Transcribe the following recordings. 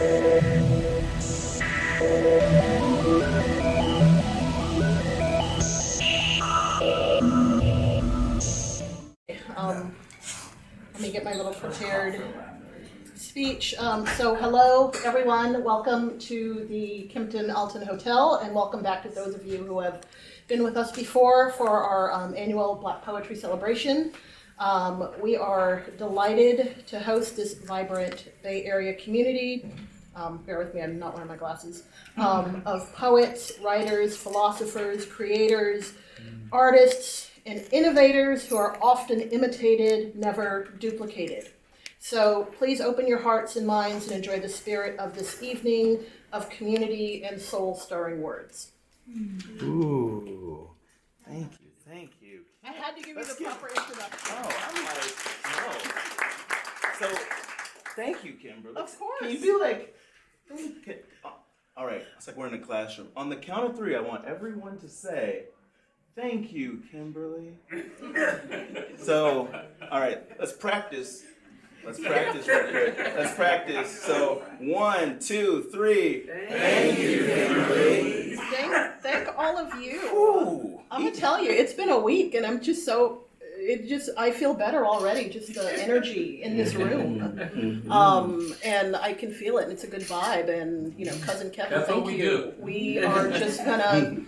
Let me get my little prepared speech. So hello, everyone. Welcome to the Kimpton Alton Hotel, and welcome back to those of you who have been with us before for our annual Black Poetry Celebration. We are delighted to host this vibrant Bay Area community. Bear with me, I'm not wearing my glasses. Of poets, writers, philosophers, creators, artists, and innovators who are often imitated, never duplicated. So please open your hearts and minds and enjoy the spirit of this evening of community and soul-stirring words. Ooh, thank you. I had to give you the proper introduction. Oh, I'm like, no. So, thank you, Kimberly. Of course. Can you be like, all right, it's like we're in a classroom. On the count of three, I want everyone to say, thank you, Kimberly. So, all right, let's practice. Let's practice real quick. Let's practice. So, 1, 2, 3. Thank you, Kimberly. Thank all of you. Ooh. I'm gonna tell you, it's been a week, and I'm just so. I feel better already. Just the energy in this room, and I can feel it. And it's a good vibe. And cousin Kevin, thank you. We are just gonna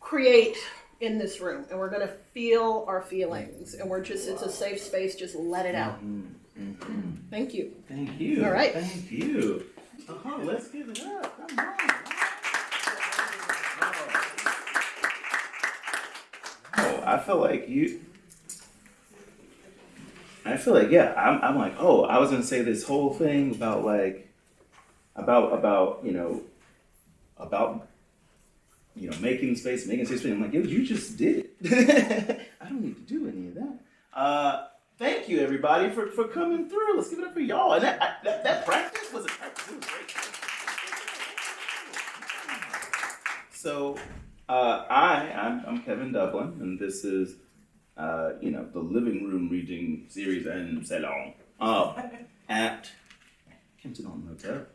create in this room, and we're gonna feel our feelings, and it's a safe space. Just let it out. Thank you. Thank you. All right. Thank you. Let's give it up. Come on. Oh, I feel like I'm like, oh, I was gonna say this whole thing about making space. I'm like, yo, you just did it. I don't need to do any of that. Thank you, everybody, for coming through. Let's give it up for y'all. And that practice was a practice. It was great. So, I'm Kevin Dublin, and this is, the living room reading series and salon at Kimpton Alton Hotel.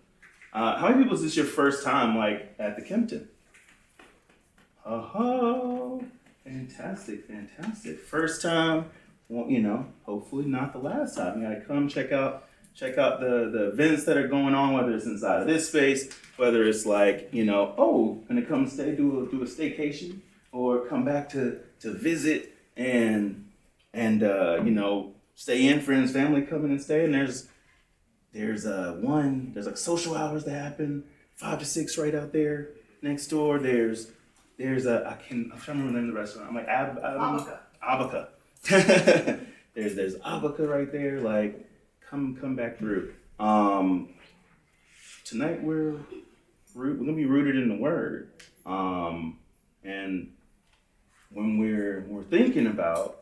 How many people is this your first time, at the Kimpton? Oh, fantastic. First time. Well, hopefully not the last time. You gotta come check out the events that are going on, whether it's inside of this space, whether it's gonna come stay, do a staycation, or come back to visit and stay in, friends, family come in and stay. And there's like social hours that happen 5 to 6 right out there next door. There's I'm trying to remember the name of the restaurant. I'm like Abaca. there's Abaca right there. Like, come back through. Tonight we're gonna be rooted in the Word. And when we're thinking about,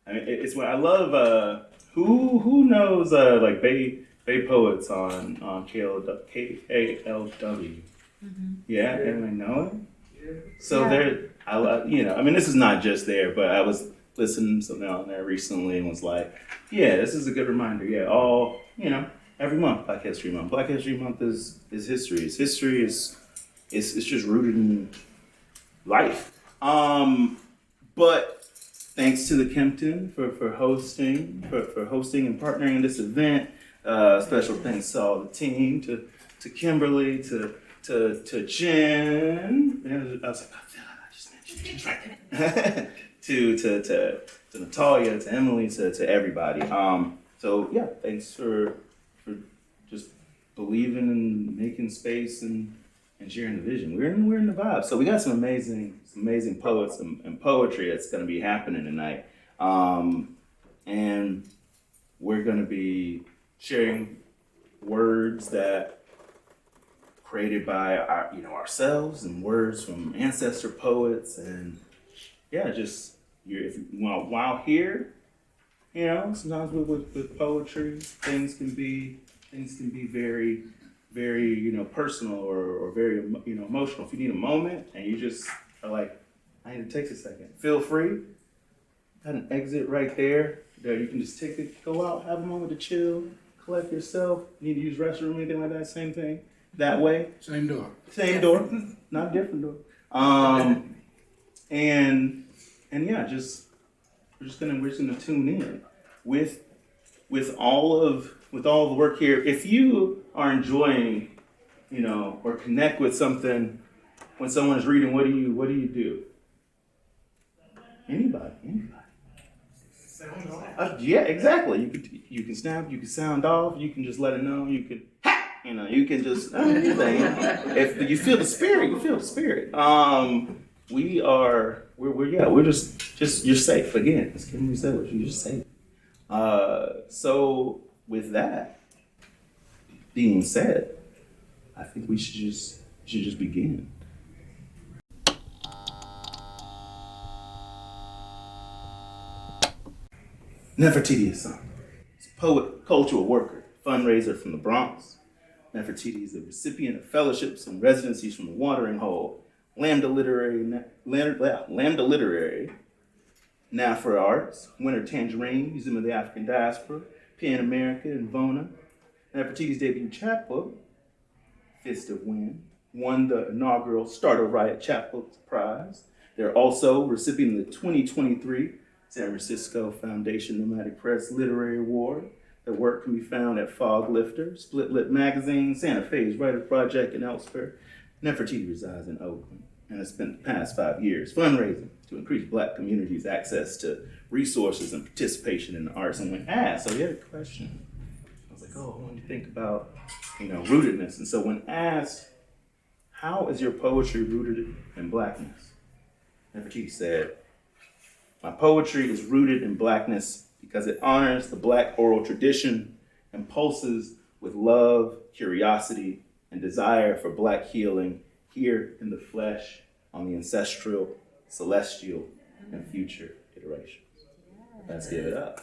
it's what I love. Who knows Bay poets on KALW? Mm-hmm. Yeah, everybody know it. So this is not just there, but I was listening to something on there recently and was like, yeah, this is a good reminder. Yeah, every month, Black History Month. Black History Month is history. It's history. It's just rooted in life. But thanks to the Kimpton for hosting and partnering this event. Special thanks to all the team, to Kimberly, to Jen. And I was like, I just mentioned Jen's right there. to Natalia, to Emily, to everybody. So yeah, thanks for just believing and making space and sharing the vision. We're in the vibe. So we got some amazing poets and poetry that's going to be happening tonight. And we're going to be sharing words that created by ourselves, and words from ancestor poets, and while here, sometimes with poetry, things can be very, very personal or very emotional. If you need a moment and you just are like, I need to take a second, feel free. Got an exit right there that you can just take it, go out, have a moment to chill, collect yourself, need to use restroom, anything like that, same thing. That way. Same door. Same door, not different door. And yeah, we're just gonna tune in with all the work here. If you are enjoying, or connect with something when someone is reading, what do you do? Anybody. Yeah, exactly. You can snap, you can sound off, you can just let it know, you can you can just anything. If you feel the spirit, you feel the spirit. We're just you're safe again. As Kim said, you're just safe. So with that being said, I think we should just begin. Nefertiti Asanti is a poet, cultural worker, fundraiser from the Bronx. Nefertiti is a recipient of fellowships and residencies from the Watering Hole, Lambda Literary, NAFRA Arts, Winter Tangerine, Museum of the African Diaspora, PEN America, and VONA. Nefertiti's debut chapbook, Fist of Wind, won the inaugural Starter Riot Chapbook Prize. They're also recipient of the 2023 San Francisco Foundation Nomadic Press Literary Award. Their work can be found at Fog Lifter, Split Lip Magazine, Santa Fe's Writers Project, and elsewhere. Nefertiti resides in Oakland and has spent the past 5 years fundraising to increase Black communities' access to resources and participation in the arts. And when asked, so we had a question. I was like, when you think about, rootedness. And so when asked, how is your poetry rooted in Blackness? Nefertiti said, my poetry is rooted in Blackness because it honors the Black oral tradition and pulses with love, curiosity, and desire for Black healing here in the flesh on the ancestral, celestial, and future iterations. Let's give it up.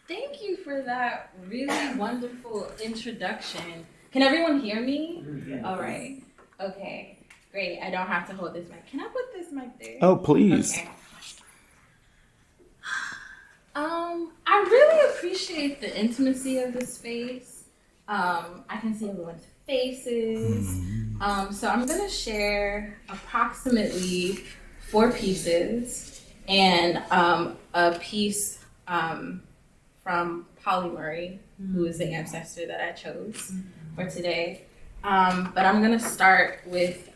Thank you for that really wonderful introduction. Can everyone hear me? Yeah. All right. Okay. Great. I don't have to hold this mic. Can I put this mic there? Oh, please. Okay. I really appreciate the intimacy of the space. I can see everyone's faces. So I'm going to share approximately 4 pieces and a piece from Polly Murray, who is the ancestor that I chose for today. But I'm going to start with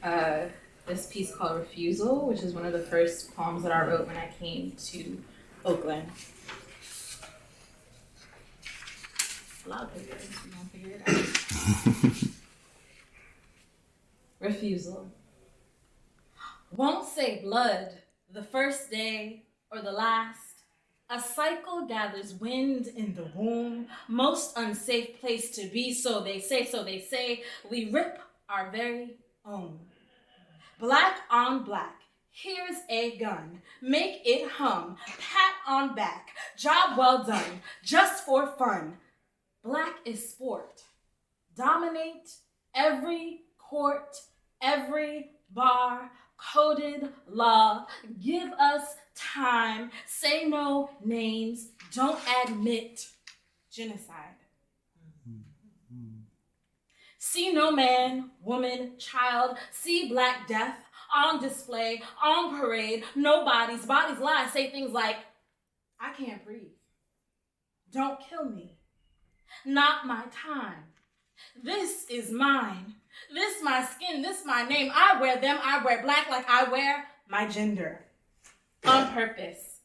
this piece called Refusal, which is one of the first poems that I wrote when I came to Oakland. A lot of papers, you don't figure it out. Refusal. Won't say blood the first day or the last. A cycle gathers wind in the womb, most unsafe place to be, so they say, we rip our very own. Black on black, here's a gun, make it hum, pat on back, job well done, just for fun. Black is sport, dominate every court, every bar, coded law, give us time, say no names, don't admit genocide. See no man, woman, child, see Black death on display, on parade, no bodies lie, say things like, I can't breathe, don't kill me, not my time, this is mine, this my skin, this my name, I wear them, I wear Black like I wear my gender. On purpose.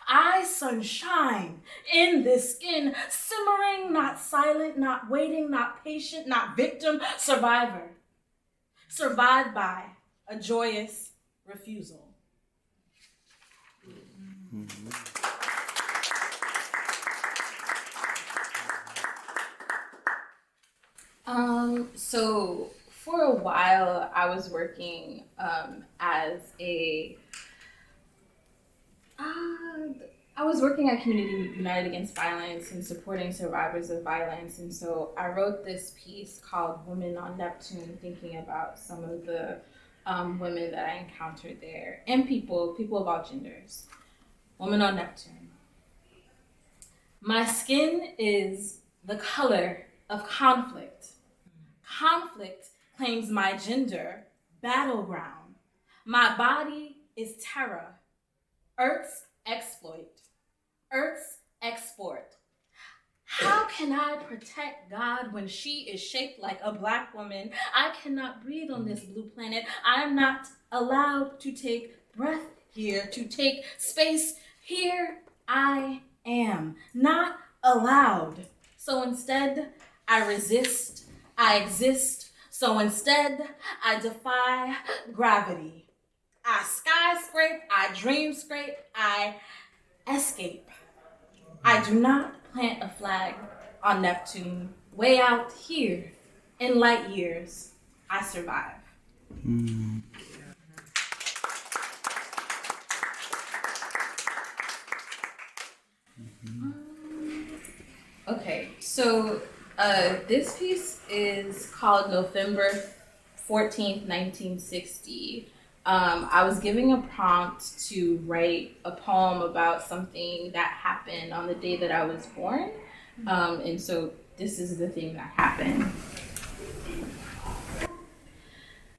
I sunshine in this skin, simmering, not silent, not waiting, not patient, not victim, survivor. Survived by a joyous refusal. So for a while I was working as a I was working at Community United Against Violence and supporting survivors of violence, and so I wrote this piece called Women on Neptune, thinking about some of the women that I encountered there, and people of all genders. Women on Neptune. My skin is the color of conflict. Conflict claims my gender, battleground. My body is terror, Earth's exploit, Earth's export. How can I protect God when she is shaped like a Black woman? I cannot breathe on this blue planet. I'm not allowed to take breath here, to take space here. I am not allowed. So instead, I resist, I exist. So instead, I defy gravity. I skyscrape, I dreamscape, I escape. I do not plant a flag on Neptune. Way out here, in light years, I survive. Okay, so this piece is called November 14th, 1960. I was giving a prompt to write a poem about something that happened on the day that I was born. And so this is the thing that happened.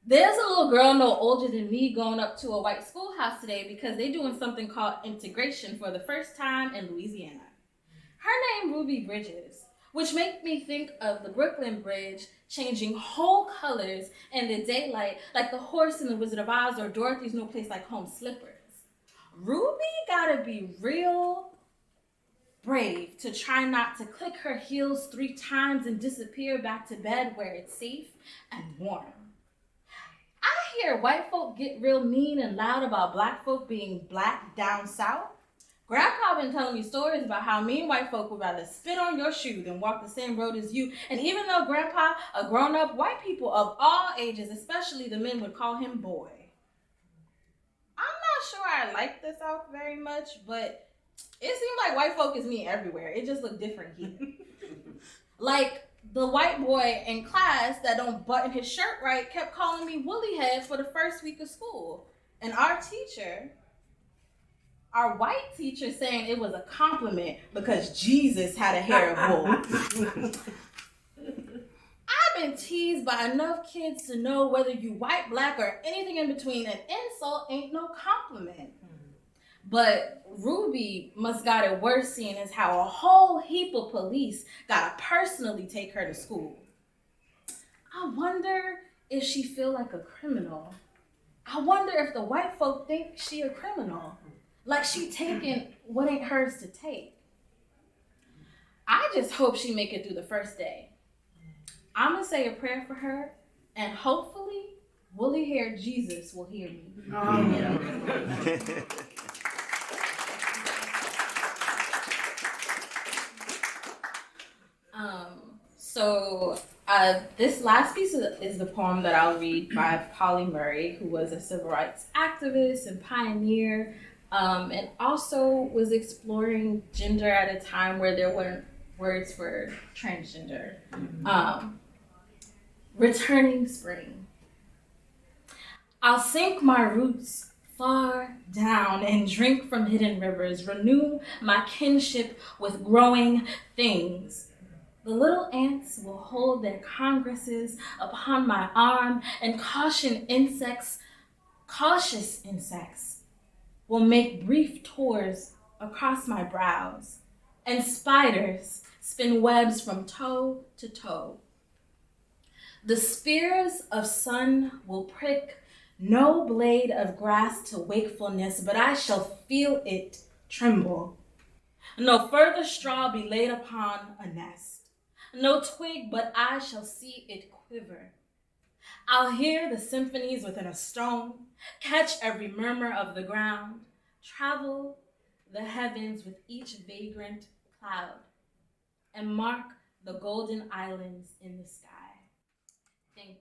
There's a little girl no older than me going up to a white schoolhouse today because they're doing something called integration for the first time in Louisiana. Her name Ruby Bridges, which make me think of the Brooklyn Bridge changing whole colors in the daylight like the horse in the Wizard of Oz or Dorothy's No Place Like Home slippers. Ruby gotta be real brave to try not to click her heels 3 times and disappear back to bed where it's safe and warm. I hear white folk get real mean and loud about Black folk being Black down south. Grandpa been telling me stories about how mean white folk would rather spit on your shoe than walk the same road as you. And even though Grandpa a grown-up, white people of all ages, especially the men, would call him boy. I'm not sure I like the South very much, but it seems like white folk is mean everywhere. It just look different here. Like the white boy in class that don't button his shirt right kept calling me woolly head for the first week of school. And our white teacher saying it was a compliment because Jesus had a hair of wool. I've been teased by enough kids to know whether you white, Black, or anything in between, an insult ain't no compliment. But Ruby must got it worse seeing as how a whole heap of police gotta personally take her to school. I wonder if she feel like a criminal. I wonder if the white folk think she a criminal. Like she taking what ain't hers to take. I just hope she make it through the first day. I'm gonna say a prayer for her, and hopefully, woolly-haired Jesus will hear me. This last piece is the poem that I'll read by Polly Murray, who was a civil rights activist and pioneer. And also was exploring gender at a time where there weren't words for transgender. Returning spring. I'll sink my roots far down and drink from hidden rivers, renew my kinship with growing things. The little ants will hold their congresses upon my arm, and cautious insects, will make brief tours across my brows, and spiders spin webs from toe to toe. The spears of sun will prick no blade of grass to wakefulness, but I shall feel it tremble. No further straw be laid upon a nest, no twig, but I shall see it quiver. I'll hear the symphonies within a stone, catch every murmur of the ground, travel the heavens with each vagrant cloud, and mark the golden islands in the sky. Thank you.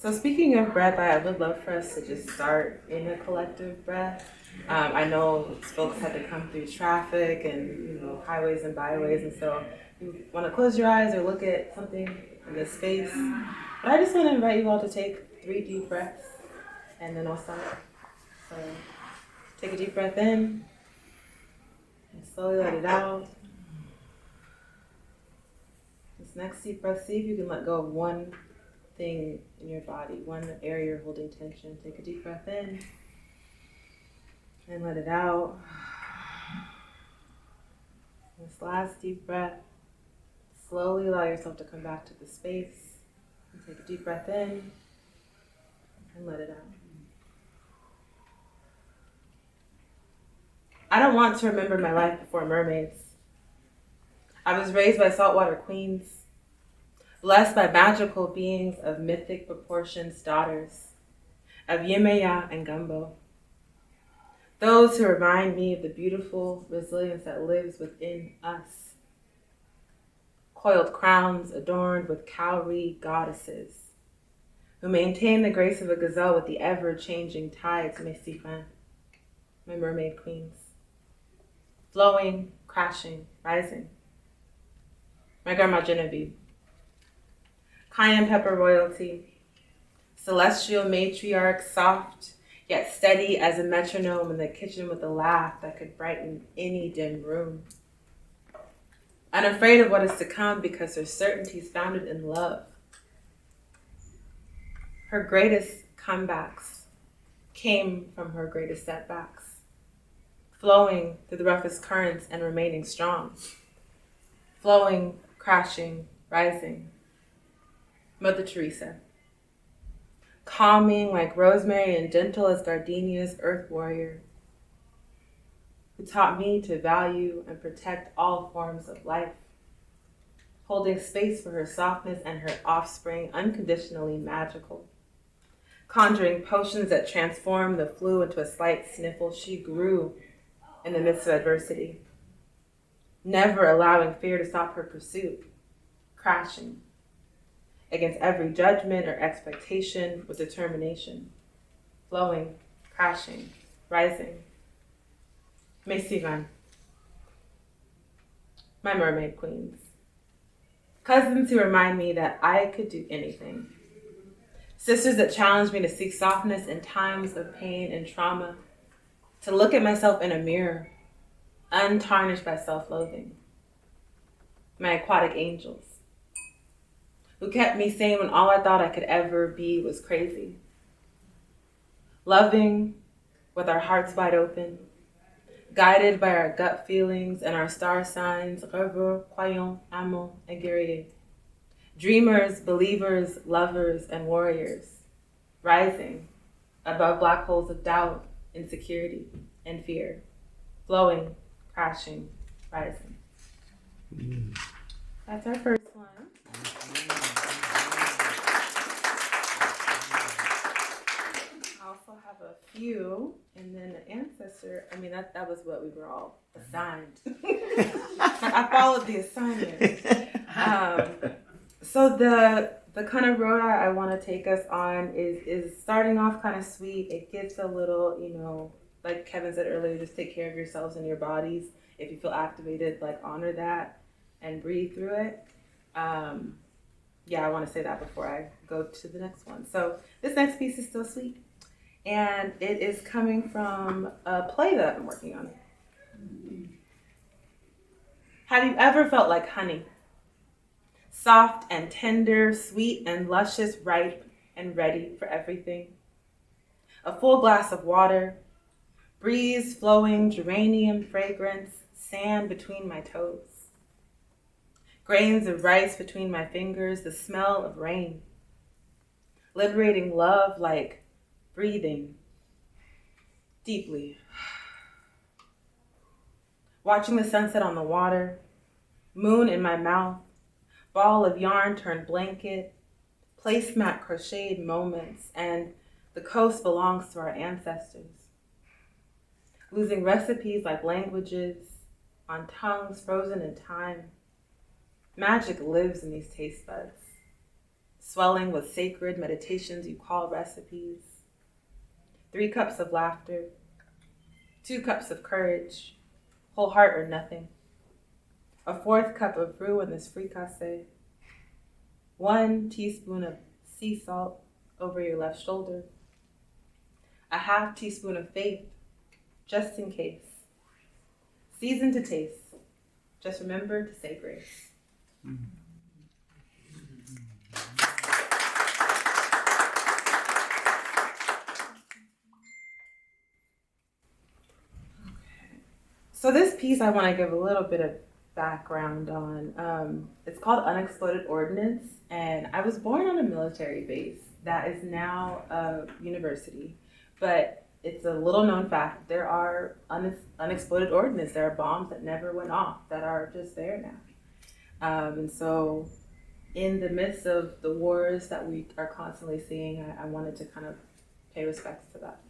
So speaking of breath, I would love for us to just start in a collective breath. I know folks had to come through traffic and highways and byways, and so you want to close your eyes or look at something in the space. But I just want to invite you all to take 3 deep breaths, and then I'll start. So take a deep breath in, and slowly let it out. This next deep breath, see if you can let go of one thing in your body, one area you're holding tension. Take a deep breath in and let it out. This last deep breath, slowly allow yourself to come back to the space. And take a deep breath in and let it out. I don't want to remember my life before mermaids. I was raised by saltwater queens, blessed by magical beings of mythic proportions, daughters of Yemeya and Gumbo. Those who remind me of the beautiful resilience that lives within us. Coiled crowns adorned with cowrie goddesses, who maintain the grace of a gazelle with the ever-changing tides, mes sifan, my mermaid queens. Flowing, crashing, rising. My grandma Genevieve. Cayenne pepper royalty, celestial matriarch, soft yet steady as a metronome in the kitchen with a laugh that could brighten any dim room. Unafraid of what is to come because her certainty is founded in love. Her greatest comebacks came from her greatest setbacks, flowing through the roughest currents and remaining strong. Flowing, crashing, rising. Mother Teresa. Calming like rosemary and gentle as gardenia's earth warrior, who taught me to value and protect all forms of life, holding space for her softness and her offspring, unconditionally magical. Conjuring potions that transformed the flu into a slight sniffle, she grew in the midst of adversity, never allowing fear to stop her pursuit, crashing against every judgment or expectation with determination, flowing, crashing, rising. Mes Sivan, my mermaid queens. Cousins who remind me that I could do anything. Sisters that challenge me to seek softness in times of pain and trauma, to look at myself in a mirror, untarnished by self-loathing. My aquatic angels, who kept me sane when all I thought I could ever be was crazy. Loving with our hearts wide open, guided by our gut feelings and our star signs, rêveurs, croyants, amants, and guerriers. Dreamers, believers, lovers, and warriors, rising above black holes of doubt, insecurity, and fear, flowing, crashing, rising. That's our first one. I also have a few, and then the ancestor, that was what we were all assigned. I followed the assignment. So the kind of road I want to take us on is starting off kind of sweet. It gets a little, like Kevin said earlier, just take care of yourselves and your bodies. If you feel activated, honor that and breathe through it. I want to say that before I go to the next one. So this next piece is still sweet. And it is coming from a play that I'm working on. Have you ever felt like honey? Soft and tender, sweet and luscious, ripe and ready for everything. A full glass of water, breeze flowing, geranium fragrance, sand between my toes. Grains of rice between my fingers, the smell of rain. Liberating love like breathing deeply. Watching the sunset on the water, moon in my mouth, ball of yarn turned blanket, placemat crocheted moments, and the coast belongs to our ancestors. Losing recipes like languages, on tongues frozen in time. Magic lives in these taste buds. swelling with sacred meditations you call recipes. 3 cups of laughter, 2 cups of courage, whole heart or nothing. A 4th cup of roux in this fricassee. 1 teaspoon of sea salt over your left shoulder. A half teaspoon of faith, just in case. Season to taste. Just remember to say grace. So this piece I want to give a little bit of background on. It's called Unexploded Ordnance, and I was born on a military base that is now a university, but it's a little known fact. There are unexploded ordnance. There are bombs that never went off that are just there now. And so in the midst of the wars that we are constantly seeing, I wanted to kind of pay respects to that.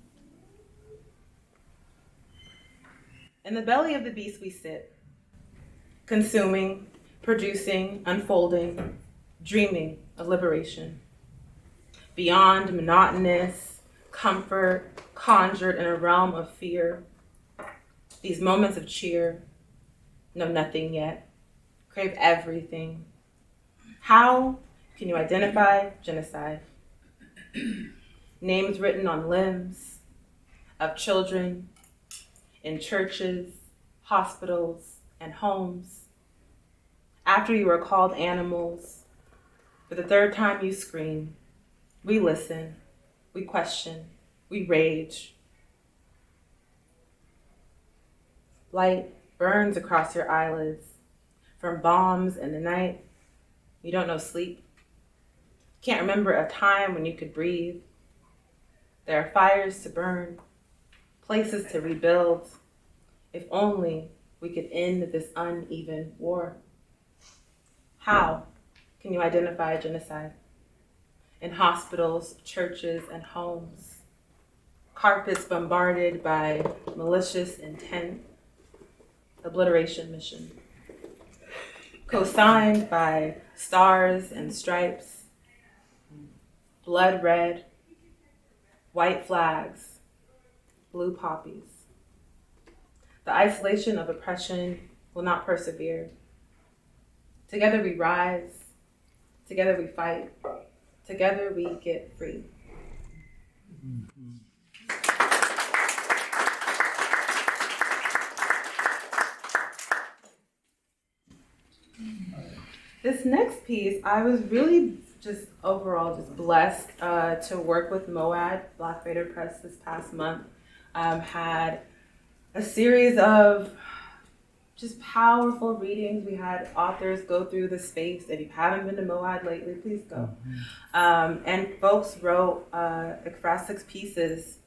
In the belly of the beast we sit, consuming, producing, unfolding, dreaming of liberation. Beyond monotonous, comfort, conjured in a realm of fear. These moments of cheer, know nothing yet, crave everything. How can you identify genocide? Names written on limbs of children, in churches, hospitals, and homes. After you are called animals, for the 3rd time you scream. We listen, we question, we rage. Light burns across your eyelids from bombs in the night. You don't know sleep. Can't remember a time when you could breathe. There are fires to burn, places to rebuild. If only we could end this uneven war. How can you identify genocide? In hospitals, churches, and homes. Carpets bombarded by malicious intent. Obliteration mission. Co-signed by stars and stripes. Blood red. White flags. Blue poppies. The isolation of oppression will not persevere. Together we rise. Together we fight. Together we get free. This next piece, I was really just overall just blessed to work with MOAD, Black Vader Press, this past month. Had a series of just powerful readings. We had authors go through the space. If you haven't been to MOAD lately, please go. And folks wrote ekphrastic pieces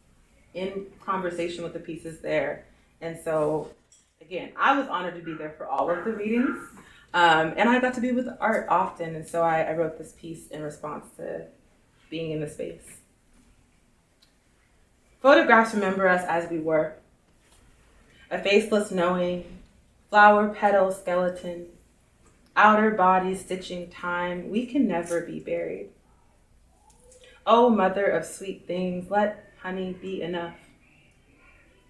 in conversation with the pieces there. And so, again, I was honored to be there for all of the readings. And I got to be with the art often. And so I wrote this piece in response to being in the space. Photographs remember us as we were. A faceless knowing, flower petal skeleton, outer body stitching time, we can never be buried. Oh, mother of sweet things, let honey be enough.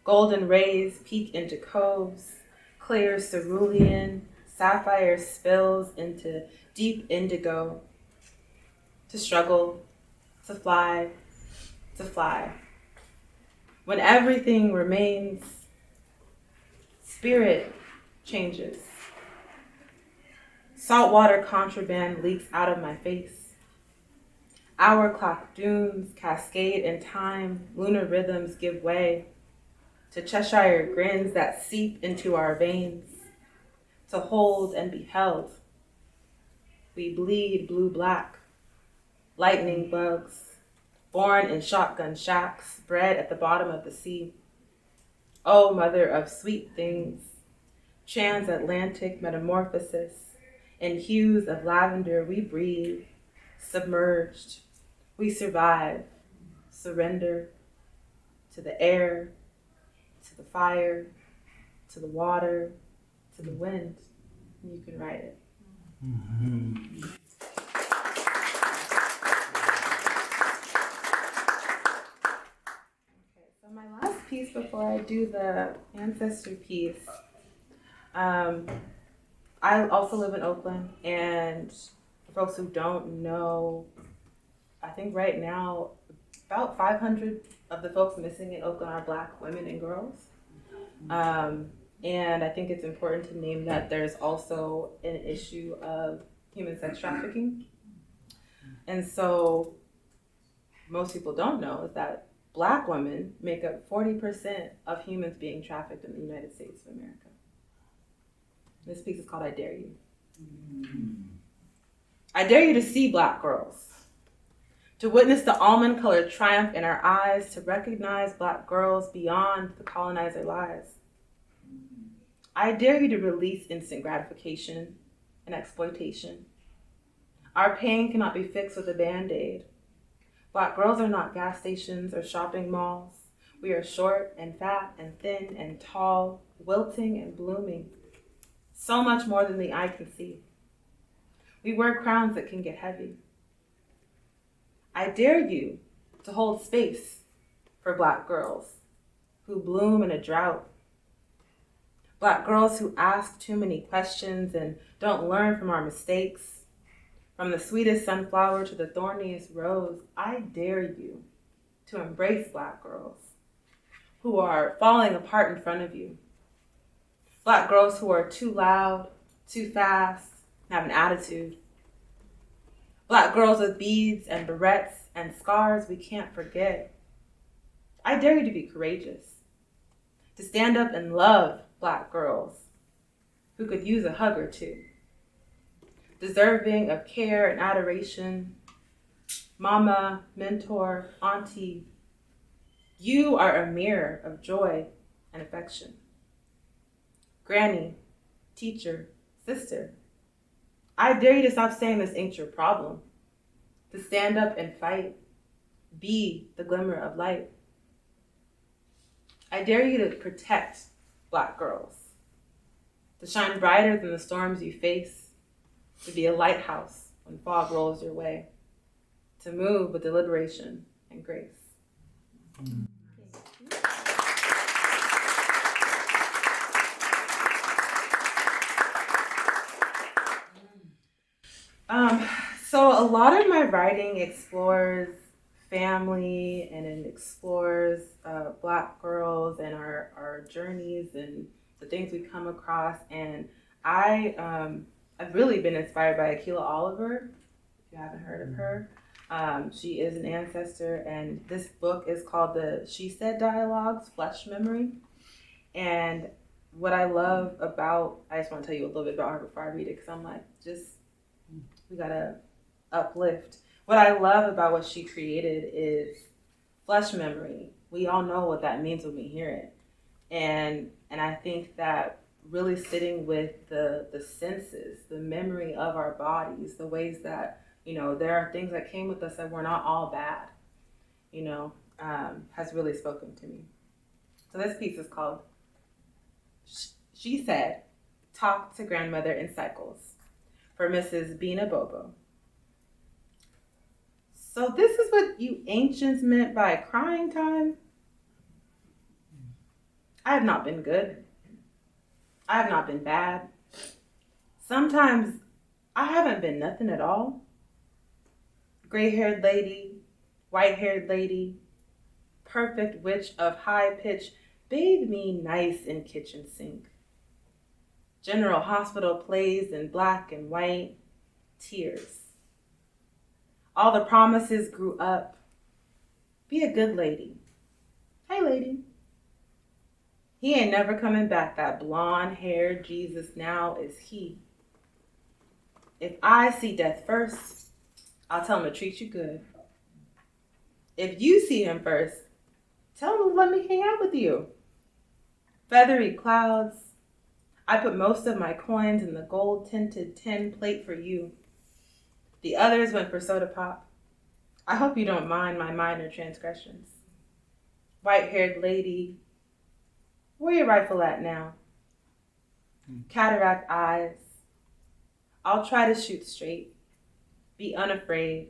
Golden rays peek into coves, clear cerulean, sapphire spills into deep indigo. To struggle, to fly, to fly. When everything remains, spirit changes. Saltwater contraband leaks out of my face. Hour clock dunes cascade in time, lunar rhythms give way to Cheshire grins that seep into our veins, to hold and be held. We bleed blue-black, lightning bugs, born in shotgun shacks, bred at the bottom of the sea. Oh, mother of sweet things, transatlantic metamorphosis, in hues of lavender we breathe, submerged. We survive, surrender to the air, to the fire, to the water, to the wind. You can write it. piece before I do the ancestry piece. I also live in Oakland, and for folks who don't know, I think right now about 500 of the folks missing in Oakland are Black women and girls. And I think it's important to name that there's also an issue of human sex trafficking. And so most people don't know is that Black women make up 40% of humans being trafficked in the United States of America. This piece is called I Dare You. I dare you to see Black girls, to witness the almond-colored triumph in our eyes, to recognize Black girls beyond the colonizer lies. I dare you to release instant gratification and exploitation. Our pain cannot be fixed with a Band-Aid. Black girls are not gas stations or shopping malls. We are short and fat and thin and tall, wilting and blooming. So much more than the eye can see. We wear crowns that can get heavy. I dare you to hold space for Black girls who bloom in a drought. Black girls who ask too many questions and don't learn from our mistakes. From the sweetest sunflower to the thorniest rose, I dare you to embrace Black girls who are falling apart in front of you. Black girls who are too loud, too fast, and have an attitude. Black girls with beads and barrettes and scars we can't forget. I dare you to be courageous, to stand up and love Black girls who could use a hug or two, deserving of care and adoration. Mama, mentor, auntie, you are a mirror of joy and affection. Granny, teacher, sister, I dare you to stop saying this ain't your problem, to stand up and fight, be the glimmer of light. I dare you to protect Black girls, to shine brighter than the storms you face, to be a lighthouse when fog rolls your way, to move with deliberation and grace. So a lot of my writing explores family and it explores Black girls and our journeys and the things we come across. And I've really been inspired by Akila Oliver, if you haven't heard of her. She is an ancestor, and this book is called the She Said Dialogues, Flesh Memory. And what I love about, I just want to tell you a little bit about her before I read it, because I'm like, we gotta uplift. What I love about what she created is flesh memory. We all know what that means when we hear it. And I think that really sitting with the senses, the memory of our bodies, the ways that, there are things that came with us that were not all bad, has really spoken to me. So this piece is called She Said, Talk to Grandmother in Cycles, for Mrs. Bina Bobo. So this is what you ancients meant by crying time? I have not been good. I have not been bad. Sometimes I haven't been nothing at all. Gray-haired lady, white-haired lady, perfect witch of high pitch, bathe me nice in kitchen sink. General Hospital plays in black and white, tears. All the promises grew up. Be a good lady. Hey, lady. He ain't never coming back. That blonde-haired Jesus now is he. If I see death first, I'll tell him to treat you good. If you see him first, tell him to let me hang out with you. Feathery clouds. I put most of my coins in the gold-tinted tin plate for you. The others went for soda pop. I hope you don't mind my minor transgressions. White-haired lady, where your rifle at now? Cataract eyes. I'll try to shoot straight. Be unafraid.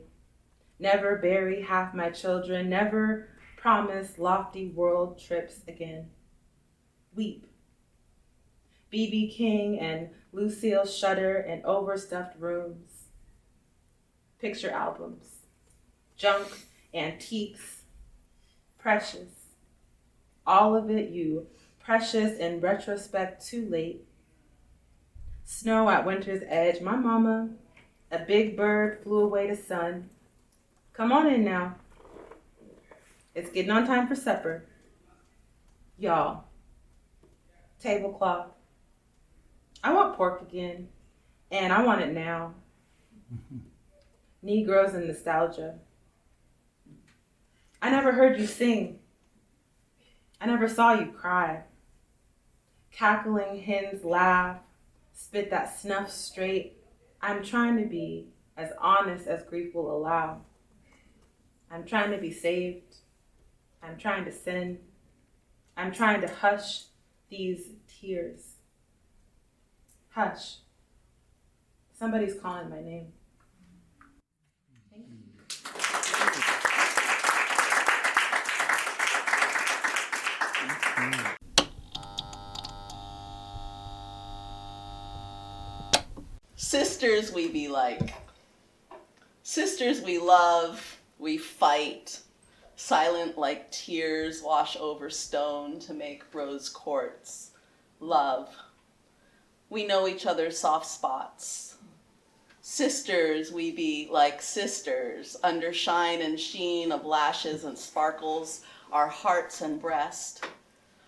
Never bury half my children. Never promise lofty world trips again. Weep. B.B. King and Lucille Shudder in overstuffed rooms. Picture albums. Junk, antiques, precious. All of it you, precious in retrospect too late. Snow at winter's edge, my mama, a big bird flew away to sun. Come on in now. It's getting on time for supper. Y'all, tablecloth. I want pork again, and I want it now. Negroes and nostalgia. I never heard you sing. I never saw you cry. Cackling hens laugh, spit that snuff straight. I'm trying to be as honest as grief will allow. I'm trying to be saved. I'm trying to sin. I'm trying to hush these tears. Hush. Somebody's calling my name. Thank you. Sisters we be like. Sisters we love, we fight. Silent like tears wash over stone to make rose quartz. Love. We know each other's soft spots. Sisters we be like sisters, under shine and sheen of lashes and sparkles, our hearts and breast,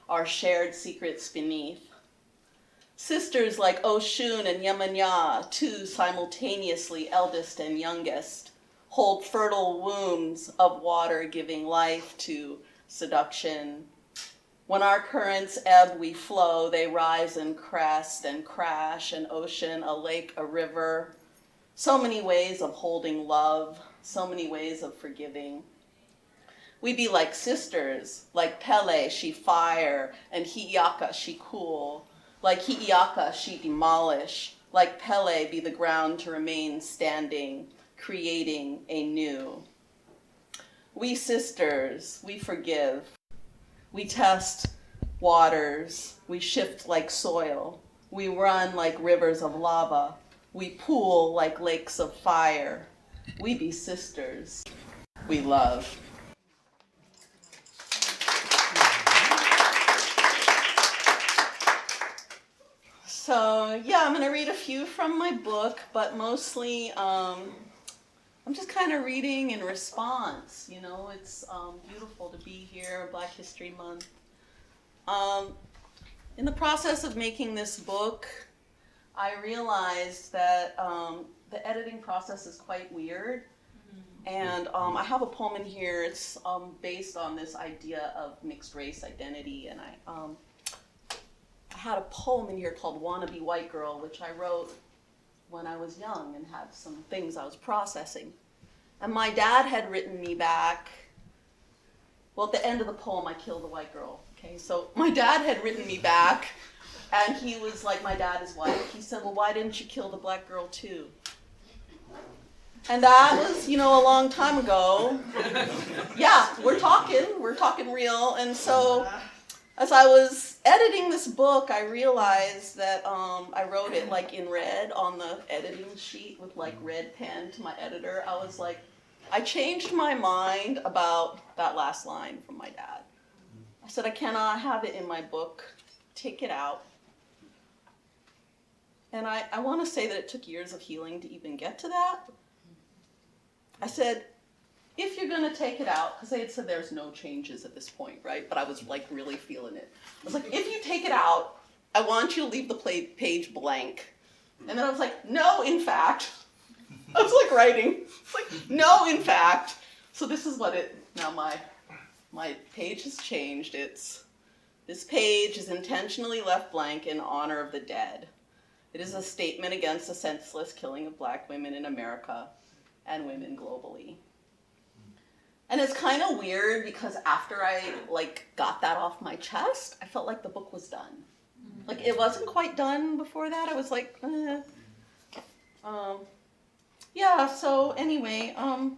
our shared secrets beneath. Sisters like Oshun and Yamanya, two simultaneously eldest and youngest, hold fertile wombs of water giving life to seduction. When our currents ebb, we flow, they rise and crest and crash, an ocean, a lake, a river. So many ways of holding love, so many ways of forgiving. We be like sisters, like Pele, she fire, and Hi'iaka, she cool. Like Hi'iaka, she demolish. Like Pele, be the ground to remain standing, creating a new. We sisters, we forgive. We test waters. We shift like soil. We run like rivers of lava. We pool like lakes of fire. We be sisters. We love. So yeah, I'm gonna read a few from my book, but mostly I'm just kind of reading in response. You know, it's beautiful to be here, Black History Month. In the process of making this book, I realized that the editing process is quite weird. And I have a poem in here. It's based on this idea of mixed race identity. And I had a poem in here called Wannabe White Girl, which I wrote when I was young and had some things I was processing. And my dad had written me back, well, at the end of the poem, I killed the white girl. Okay, so my dad had written me back, and he was like, my dad is white. He said, well, why didn't you kill the black girl too? And that was, you know, a long time ago. Yeah, we're talking real. And so as I was editing this book, I realized that I wrote it like in red on the editing sheet with like red pen to my editor. I was like, I changed my mind about that last line from my dad. I said, I cannot have it in my book. Take it out. And I want to say that it took years of healing to even get to that. I said, if you're going to take it out, because they had said there's no changes at this point, right? But I was like really feeling it. I was like, if you take it out, I want you to leave the page blank. And then I was like, no, in fact. I was like writing. It's like, no, in fact. So this is what it, now my page has changed. This page is intentionally left blank in honor of the dead. It is a statement against the senseless killing of Black women in America and women globally. And it's kind of weird because after I got that off my chest, I felt like the book was done. Like it wasn't quite done before that. I was like, yeah, so anyway, I'll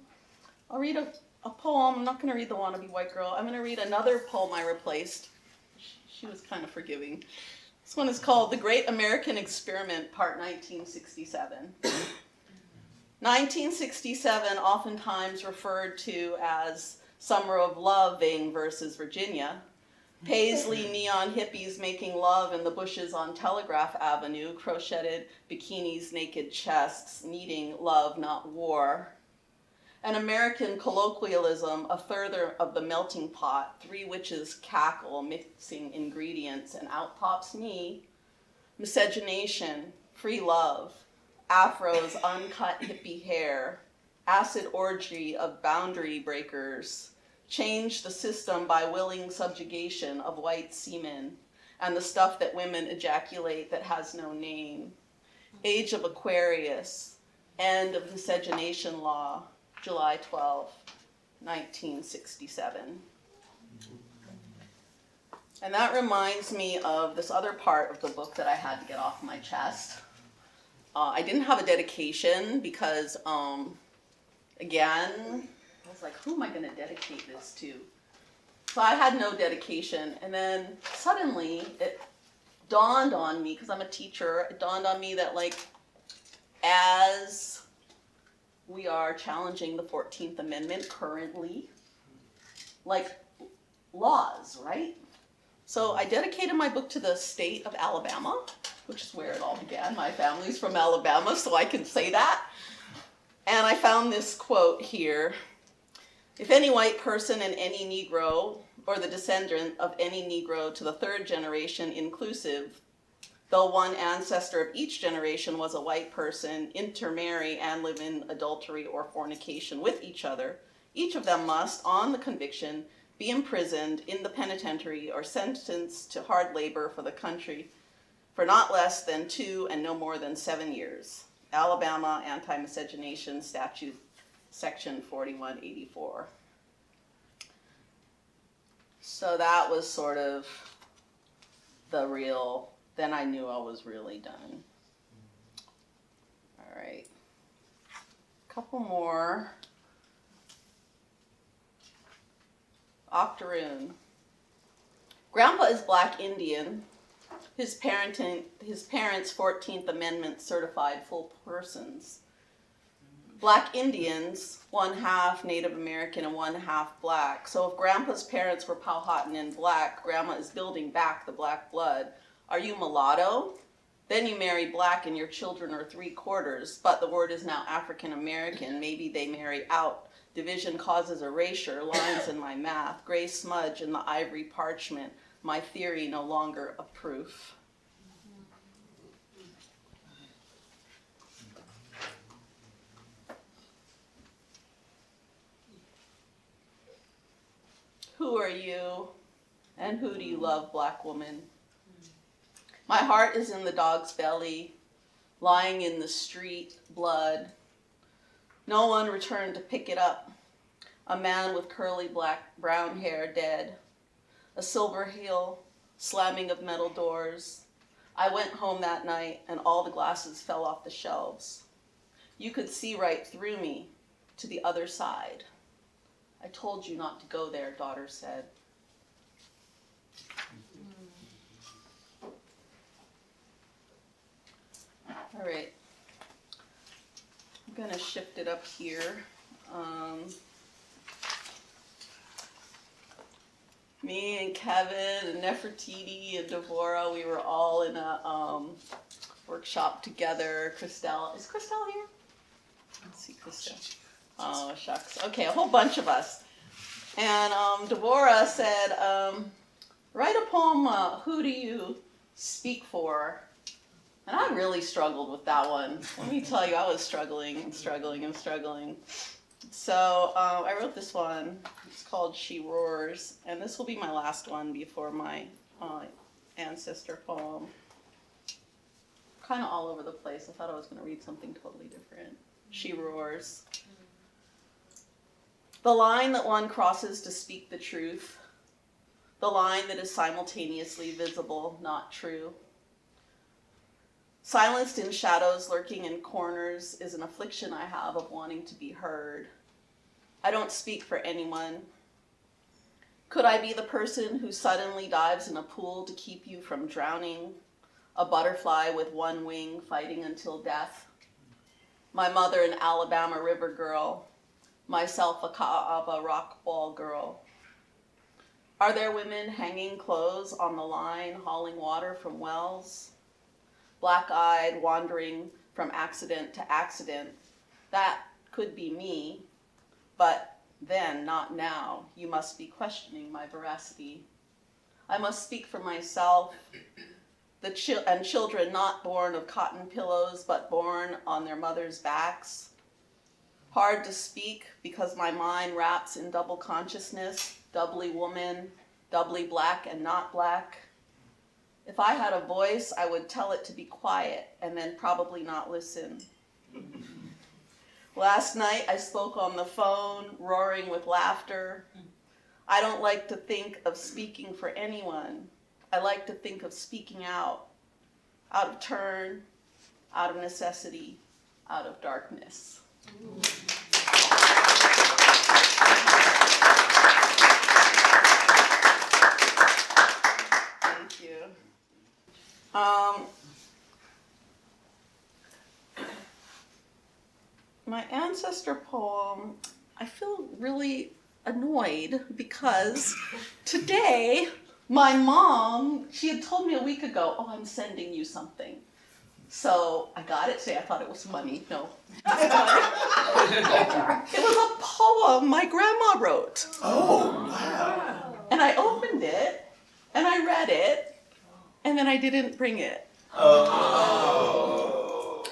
read a poem. I'm not going to read The Wannabe White Girl. I'm going to read another poem I replaced. She was kind of forgiving. This one is called The Great American Experiment, Part 1967. 1967, oftentimes referred to as Summer of Love, Vane versus Virginia. Paisley neon hippies making love in the bushes on Telegraph Avenue, crocheted bikinis, naked chests, needing love, not war. An American colloquialism, a further of the melting pot, three witches cackle, mixing ingredients, and out pops me. Miscegenation, free love, afros, uncut hippie hair, acid orgy of boundary breakers, change the system by willing subjugation of white semen, and the stuff that women ejaculate that has no name. Age of Aquarius, end of miscegenation law, July 12, 1967. And that reminds me of this other part of the book that I had to get off my chest. I didn't have a dedication because, again, I was like, who am I going to dedicate this to? So I had no dedication. And then suddenly it dawned on me, because I'm a teacher, it dawned on me that, like, as we are challenging the 14th Amendment currently, like, laws, right? So I dedicated my book to the state of Alabama, which is where it all began. My family's from Alabama, so I can say that. And I found this quote here. If any white person and any Negro, or the descendant of any Negro to the third generation inclusive, though one ancestor of each generation was a white person, intermarry and live in adultery or fornication with each other, each of them must, on the conviction, be imprisoned in the penitentiary or sentenced to hard labor for the country for not less than 2 and no more than 7 years. Alabama Anti-Miscegenation Statute, Section 4184. So that was sort of the real, then I knew I was really done. All right. Couple more. Octoroon. Grandpa is Black Indian. His parents' 14th Amendment certified full persons. Black Indians, one half Native American and one half Black. So if Grandpa's parents were Powhatan and Black, Grandma is building back the Black blood. Are you mulatto? Then you marry Black and your children are 3/4, but the word is now African American. Maybe they marry out. Division causes erasure, lines in my math, gray smudge in the ivory parchment, my theory no longer a proof. Who are you, and who do you love, Black woman? My heart is in the dog's belly, lying in the street, blood. No one returned to pick it up. A man with curly brown hair dead. A silver heel, slamming of metal doors. I went home that night and all the glasses fell off the shelves. You could see right through me to the other side. I told you not to go there, daughter said. All right. I'm gonna shift it up here. Me and Kevin and Nefertiti and Devorah, we were all in a workshop together. Christelle, is Christelle here? Let's see Christelle. Oh, shucks. Okay, a whole bunch of us. And Devorah said, write a poem, who do you speak for? And I really struggled with that one. Let me tell you, I was struggling and struggling and struggling. So I wrote this one. It's called She Roars. And this will be my last one before my ancestor poem. Kind of all over the place. I thought I was going to read something totally different. She roars. The line that one crosses to speak the truth. The line that is simultaneously visible, not true. Silenced in shadows, lurking in corners, is an affliction I have of wanting to be heard. I don't speak for anyone. Could I be the person who suddenly dives in a pool to keep you from drowning? A butterfly with one wing fighting until death? My mother an Alabama river girl, myself a Ka'aba rock wall girl. Are there women hanging clothes on the line, hauling water from wells? Black-eyed, wandering from accident to accident. That could be me, but then, not now. You must be questioning my veracity. I must speak for myself, and children not born of cotton pillows, but born on their mothers' backs. Hard to speak because my mind wraps in double consciousness, doubly woman, doubly black and not black. If I had a voice, I would tell it to be quiet and then probably not listen. Last night I spoke on the phone, roaring with laughter. I don't like to think of speaking for anyone. I like to think of speaking out of turn, out of necessity, out of darkness. Thank you. My ancestor poem, I feel really annoyed because today my mom, she had told me a week ago, oh, I'm sending you something. So I got it today. I thought it was money. No. It was a poem my grandma wrote. Oh, wow. And I opened it, and I read it, and then I didn't bring it. Oh.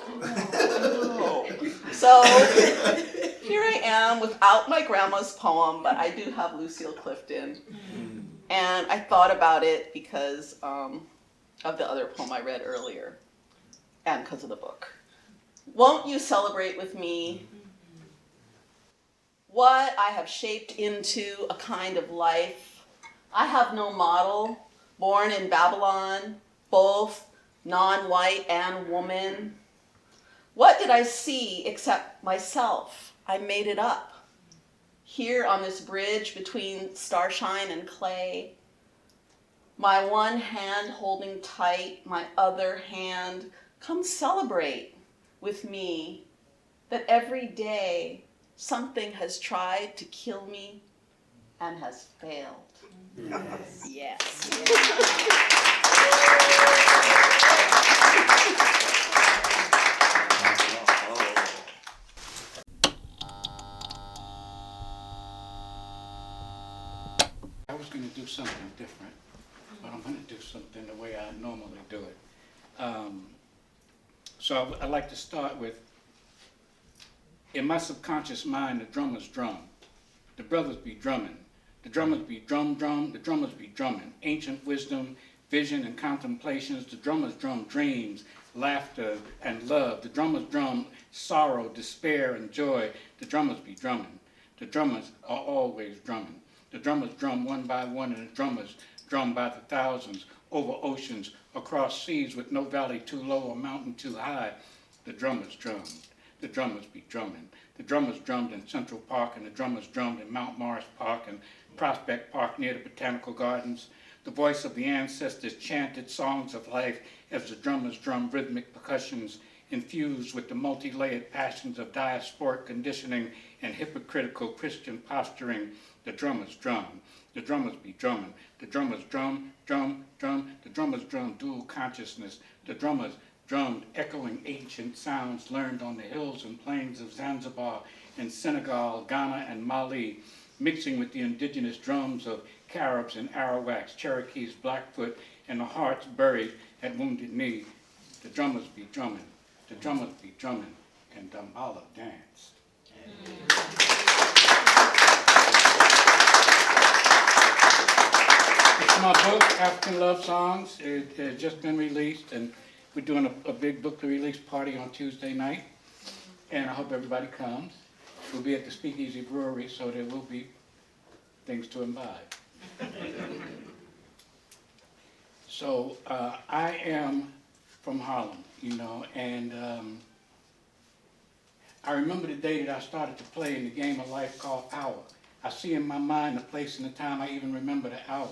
So here I am without my grandma's poem, but I do have Lucille Clifton. And I thought about it because of the other poem I read earlier, and because of the book. Won't you celebrate with me what I have shaped into a kind of life? I have no model, born in Babylon, both non-white and woman. What did I see except myself? I made it up. Here on this bridge between starshine and clay, my one hand holding tight, my other hand, come celebrate with me that every day something has tried to kill me and has failed. Yes. Yes. I was going to do something different, but I'm going to do something the way I normally do it. So I'd like to start with, in my subconscious mind, the drummers drum. The brothers be drumming. The drummers be drum, the drummers be drumming. Ancient wisdom, vision, and contemplations. The drummers drum dreams, laughter, and love. The drummers drum sorrow, despair, and joy. The drummers be drumming. The drummers are always drumming. The drummers drum one by one, and the drummers drum by the thousands, over oceans, across seas with no valley too low or mountain too high. The drummers drummed. The drummers be drumming. The drummers drummed in Central Park, and the drummers drummed in Mount Morris Park and Prospect Park near the Botanical Gardens. The voice of the ancestors chanted songs of life as the drummers drummed rhythmic percussions infused with the multi-layered passions of diasporic conditioning and hypocritical Christian posturing. The drummers drum. The drummers be drumming. The drummers drum, drum, drum. The drummers drum dual consciousness. The drummers drummed echoing ancient sounds learned on the hills and plains of Zanzibar and Senegal, Ghana, and Mali, mixing with the indigenous drums of Caribs and Arawaks, Cherokees, Blackfoot, and the hearts buried at Wounded Knee. The drummers be drumming. The drummers be drumming, and Damballa danced. It's my book, African Love Songs. It has just been released, and we're doing a big book release party on Tuesday night, and I hope everybody comes. We'll be at the Speakeasy Brewery, so there will be things to imbibe. So I am from Harlem, and I remember the day that I started to play in the game of life called Hour. I see in my mind the place and the time. I even remember the hour.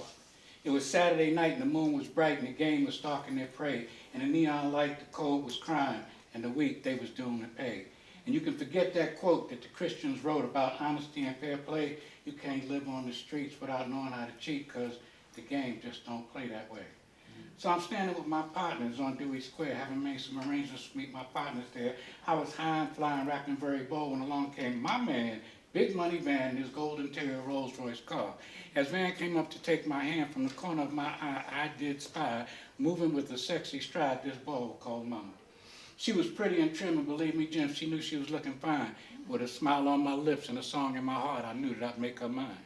It was Saturday night and the moon was bright and the game was stalking their prey. And the neon light, the cold was crying, and the weak they was doomed to pay. And you can forget that quote that the Christians wrote about honesty and fair play. You can't live on the streets without knowing how to cheat, because the game just don't play that way. So I'm standing with my partners on Dewey Square, having made some arrangements to meet my partners there. I was high and flying, rapping very bold, when along came my man, Big Money Van, in his gold interior Rolls Royce car. As Van came up to take my hand, from the corner of my eye, I did spy, moving with a sexy stride, this beau called Mama. She was pretty and trim, and believe me, Jim, she knew she was looking fine. With a smile on my lips and a song in my heart, I knew that I'd make her mine.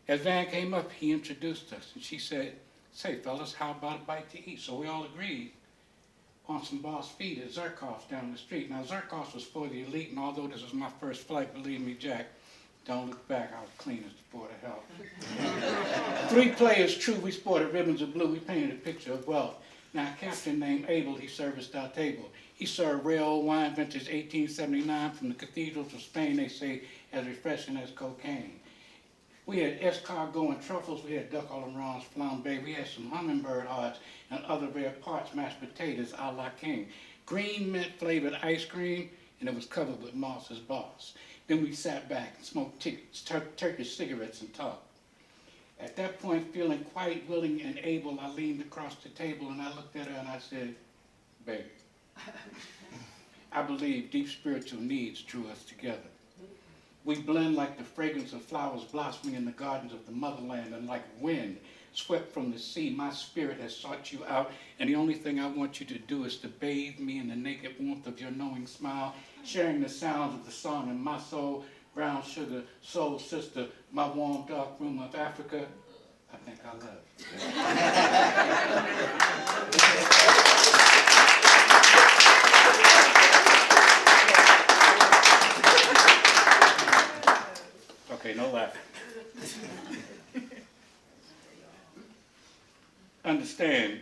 As Van came up, he introduced us, and she said, "Say, fellas, how about a bite to eat?" So we all agreed on some boss feed at Zerkoff's down the street. Now, Zerkoff's was for the elite, and although this was my first flight, believe me, Jack, don't look back, I was clean as the Board of Health. 3 players, true, we sported ribbons of blue, we painted a picture of wealth. Now, a captain named Abel, he serviced our table. He served rare old wine, vintage 1879, from the cathedrals of Spain, they say, as refreshing as cocaine. We had escargot and truffles, we had duck au l'orange flambé, we had some hummingbird hearts and other rare parts, mashed potatoes a la king. Green mint flavored ice cream, and it was covered with Moss's Boss. Then we sat back and smoked Turkish cigarettes and talked. At that point, feeling quite willing and able, I leaned across the table and I looked at her and I said, "Baby, I believe deep spiritual needs drew us together. We blend like the fragrance of flowers blossoming in the gardens of the motherland, and like wind swept from the sea, my spirit has sought you out, and the only thing I want you to do is to bathe me in the naked warmth of your knowing smile, sharing the sounds of the song in my soul, brown sugar, soul sister, my warm dark room of Africa. I think I love you." Okay, no laughing. Understand,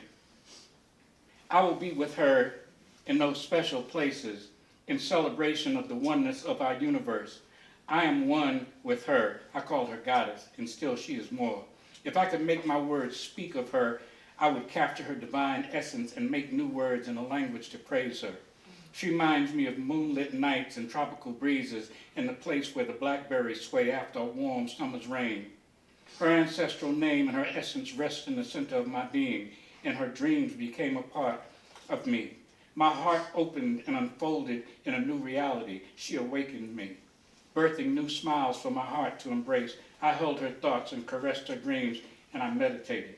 I will be with her in those special places in celebration of the oneness of our universe. I am one with her. I call her goddess, and still she is more. If I could make my words speak of her, I would capture her divine essence and make new words in a language to praise her. She reminds me of moonlit nights and tropical breezes in the place where the blackberries sway after a warm summer's rain. Her ancestral name and her essence rest in the center of my being, and her dreams became a part of me. My heart opened and unfolded in a new reality. She awakened me, birthing new smiles for my heart to embrace. I held her thoughts and caressed her dreams, and I meditated.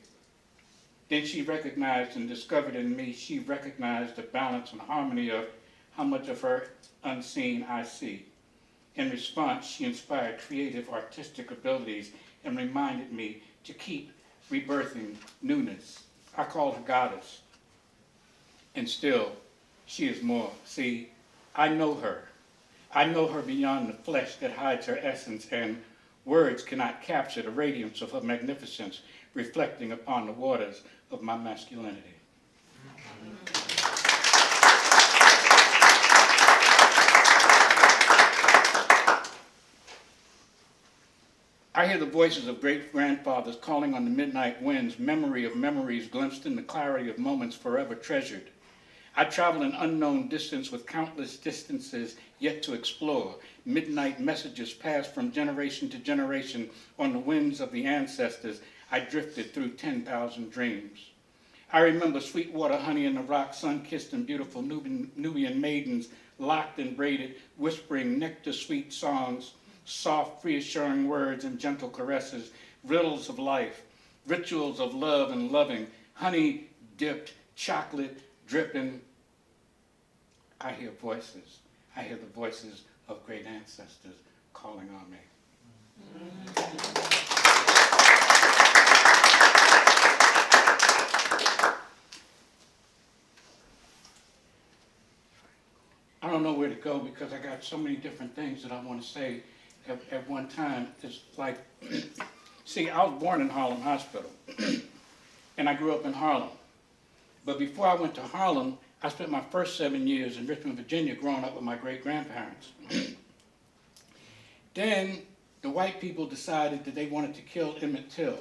Then she recognized and discovered in me, she recognized the balance and harmony of how much of her unseen I see. In response, she inspired creative artistic abilities and reminded me to keep rebirthing newness. I called her goddess, and still, she is more. See, I know her. I know her beyond the flesh that hides her essence, and words cannot capture the radiance of her magnificence reflecting upon the waters of my masculinity. I hear the voices of great-grandfathers calling on the midnight winds, memory of memories glimpsed in the clarity of moments forever treasured. I travel an unknown distance with countless distances yet to explore. Midnight messages passed from generation to generation on the winds of the ancestors. I drifted through 10,000 dreams. I remember sweet water, honey in the rock, sun-kissed and beautiful Nubian maidens, locked and braided, whispering nectar-sweet songs, soft, reassuring words and gentle caresses, riddles of life, rituals of love and loving, honey-dipped, chocolate dripping. I hear voices. I hear the voices of great ancestors calling on me. I don't know where to go because I got so many different things that I want to say at one time. It's like, see, I was born in Harlem Hospital, and I grew up in Harlem. But before I went to Harlem, I spent my first 7 years in Richmond, Virginia, growing up with my great-grandparents. Then the white people decided that they wanted to kill Emmett Till.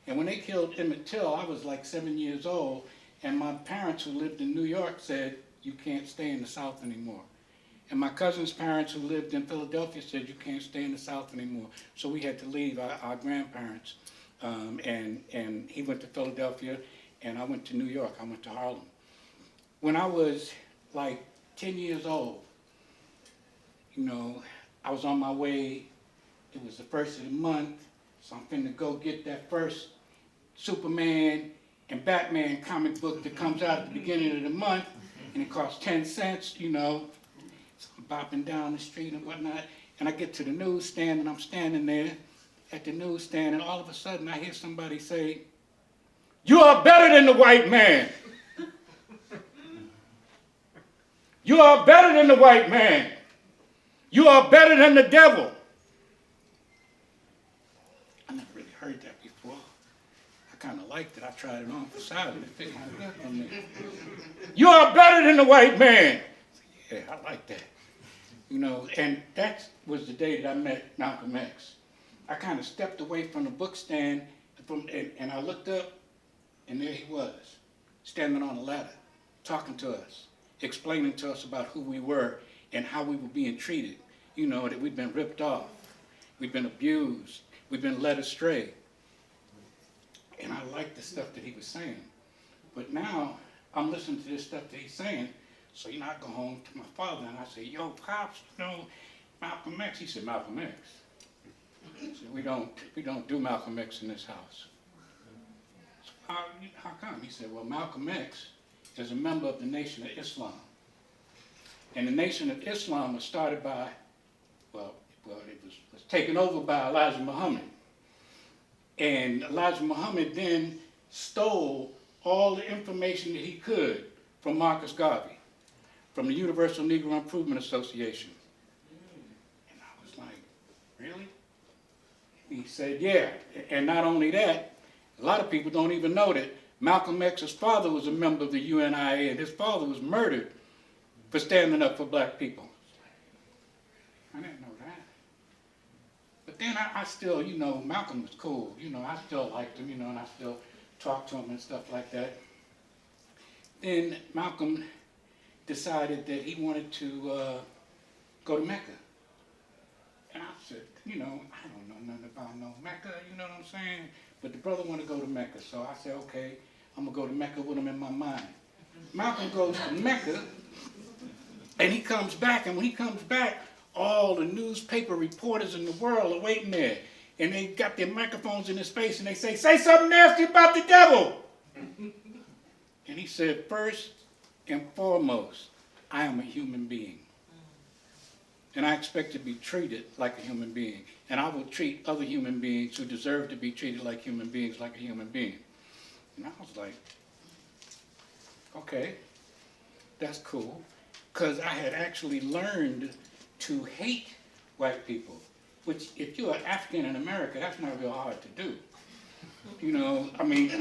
And when they killed Emmett Till, I was like 7 years old, and my parents who lived in New York said, you can't stay in the South anymore. And my cousin's parents who lived in Philadelphia said, you can't stay in the South anymore. So we had to leave our grandparents. And he went to Philadelphia, and I went to New York. I went to Harlem. When I was like 10 years old, you know, I was on my way. It was the first of the month, so I'm finna go get that first Superman and Batman comic book that comes out at the beginning of the month, and it costs 10 cents, you know. So I'm bopping down the street and whatnot, and I get to the newsstand, and I'm standing there at the newsstand, and all of a sudden I hear somebody say, "You are better than the white man. You are better than the white man. You are better than the devil." I never really heard that before. I kind of liked it. I tried it on for size, and it fit kind of good on me. You are better than the white man. I said, yeah, I like that. You know, and that was the day that I met Malcolm X. I kind of stepped away from the book stand, and I looked up, and there he was, standing on a ladder, talking to us, explaining to us about who we were and how we were being treated. You know, that we'd been ripped off, we'd been abused, we'd been led astray. And I liked the stuff that he was saying. But now I'm listening to this stuff that he's saying, so you know, I go home to my father and I say, "Yo, Pops, you know, Malcolm X." He said, "Malcolm X?" I said, we don't do Malcolm X in this house. So how come? He said, "Well, Malcolm X is a member of the Nation of Islam. And the Nation of Islam was started by, well, it was taken over by Elijah Muhammad. And Elijah Muhammad then stole all the information that he could from Marcus Garvey, from the Universal Negro Improvement Association." And I was like, really? He said, yeah. And not only that, a lot of people don't even know that Malcolm X's father was a member of the UNIA, and his father was murdered for standing up for black people. I didn't know that. But then I still, you know, Malcolm was cool. You know, I still liked him, you know, and I still talked to him and stuff like that. Then Malcolm decided that he wanted to go to Mecca. And I said, you know, I don't know nothing about no Mecca, you know what I'm saying? But the brother wanted to go to Mecca, so I said, okay, I'm gonna go to Mecca with him in my mind. Malcolm goes to Mecca, and he comes back, and when he comes back, all the newspaper reporters in the world are waiting there. And they got their microphones in his face, and they say something nasty about the devil. And he said, first and foremost, I am a human being. And I expect to be treated like a human being. And I will treat other human beings who deserve to be treated like human beings like a human being. And I was like, okay, that's cool. Because I had actually learned to hate white people, which if you're African in America, that's not real hard to do. You know, I mean,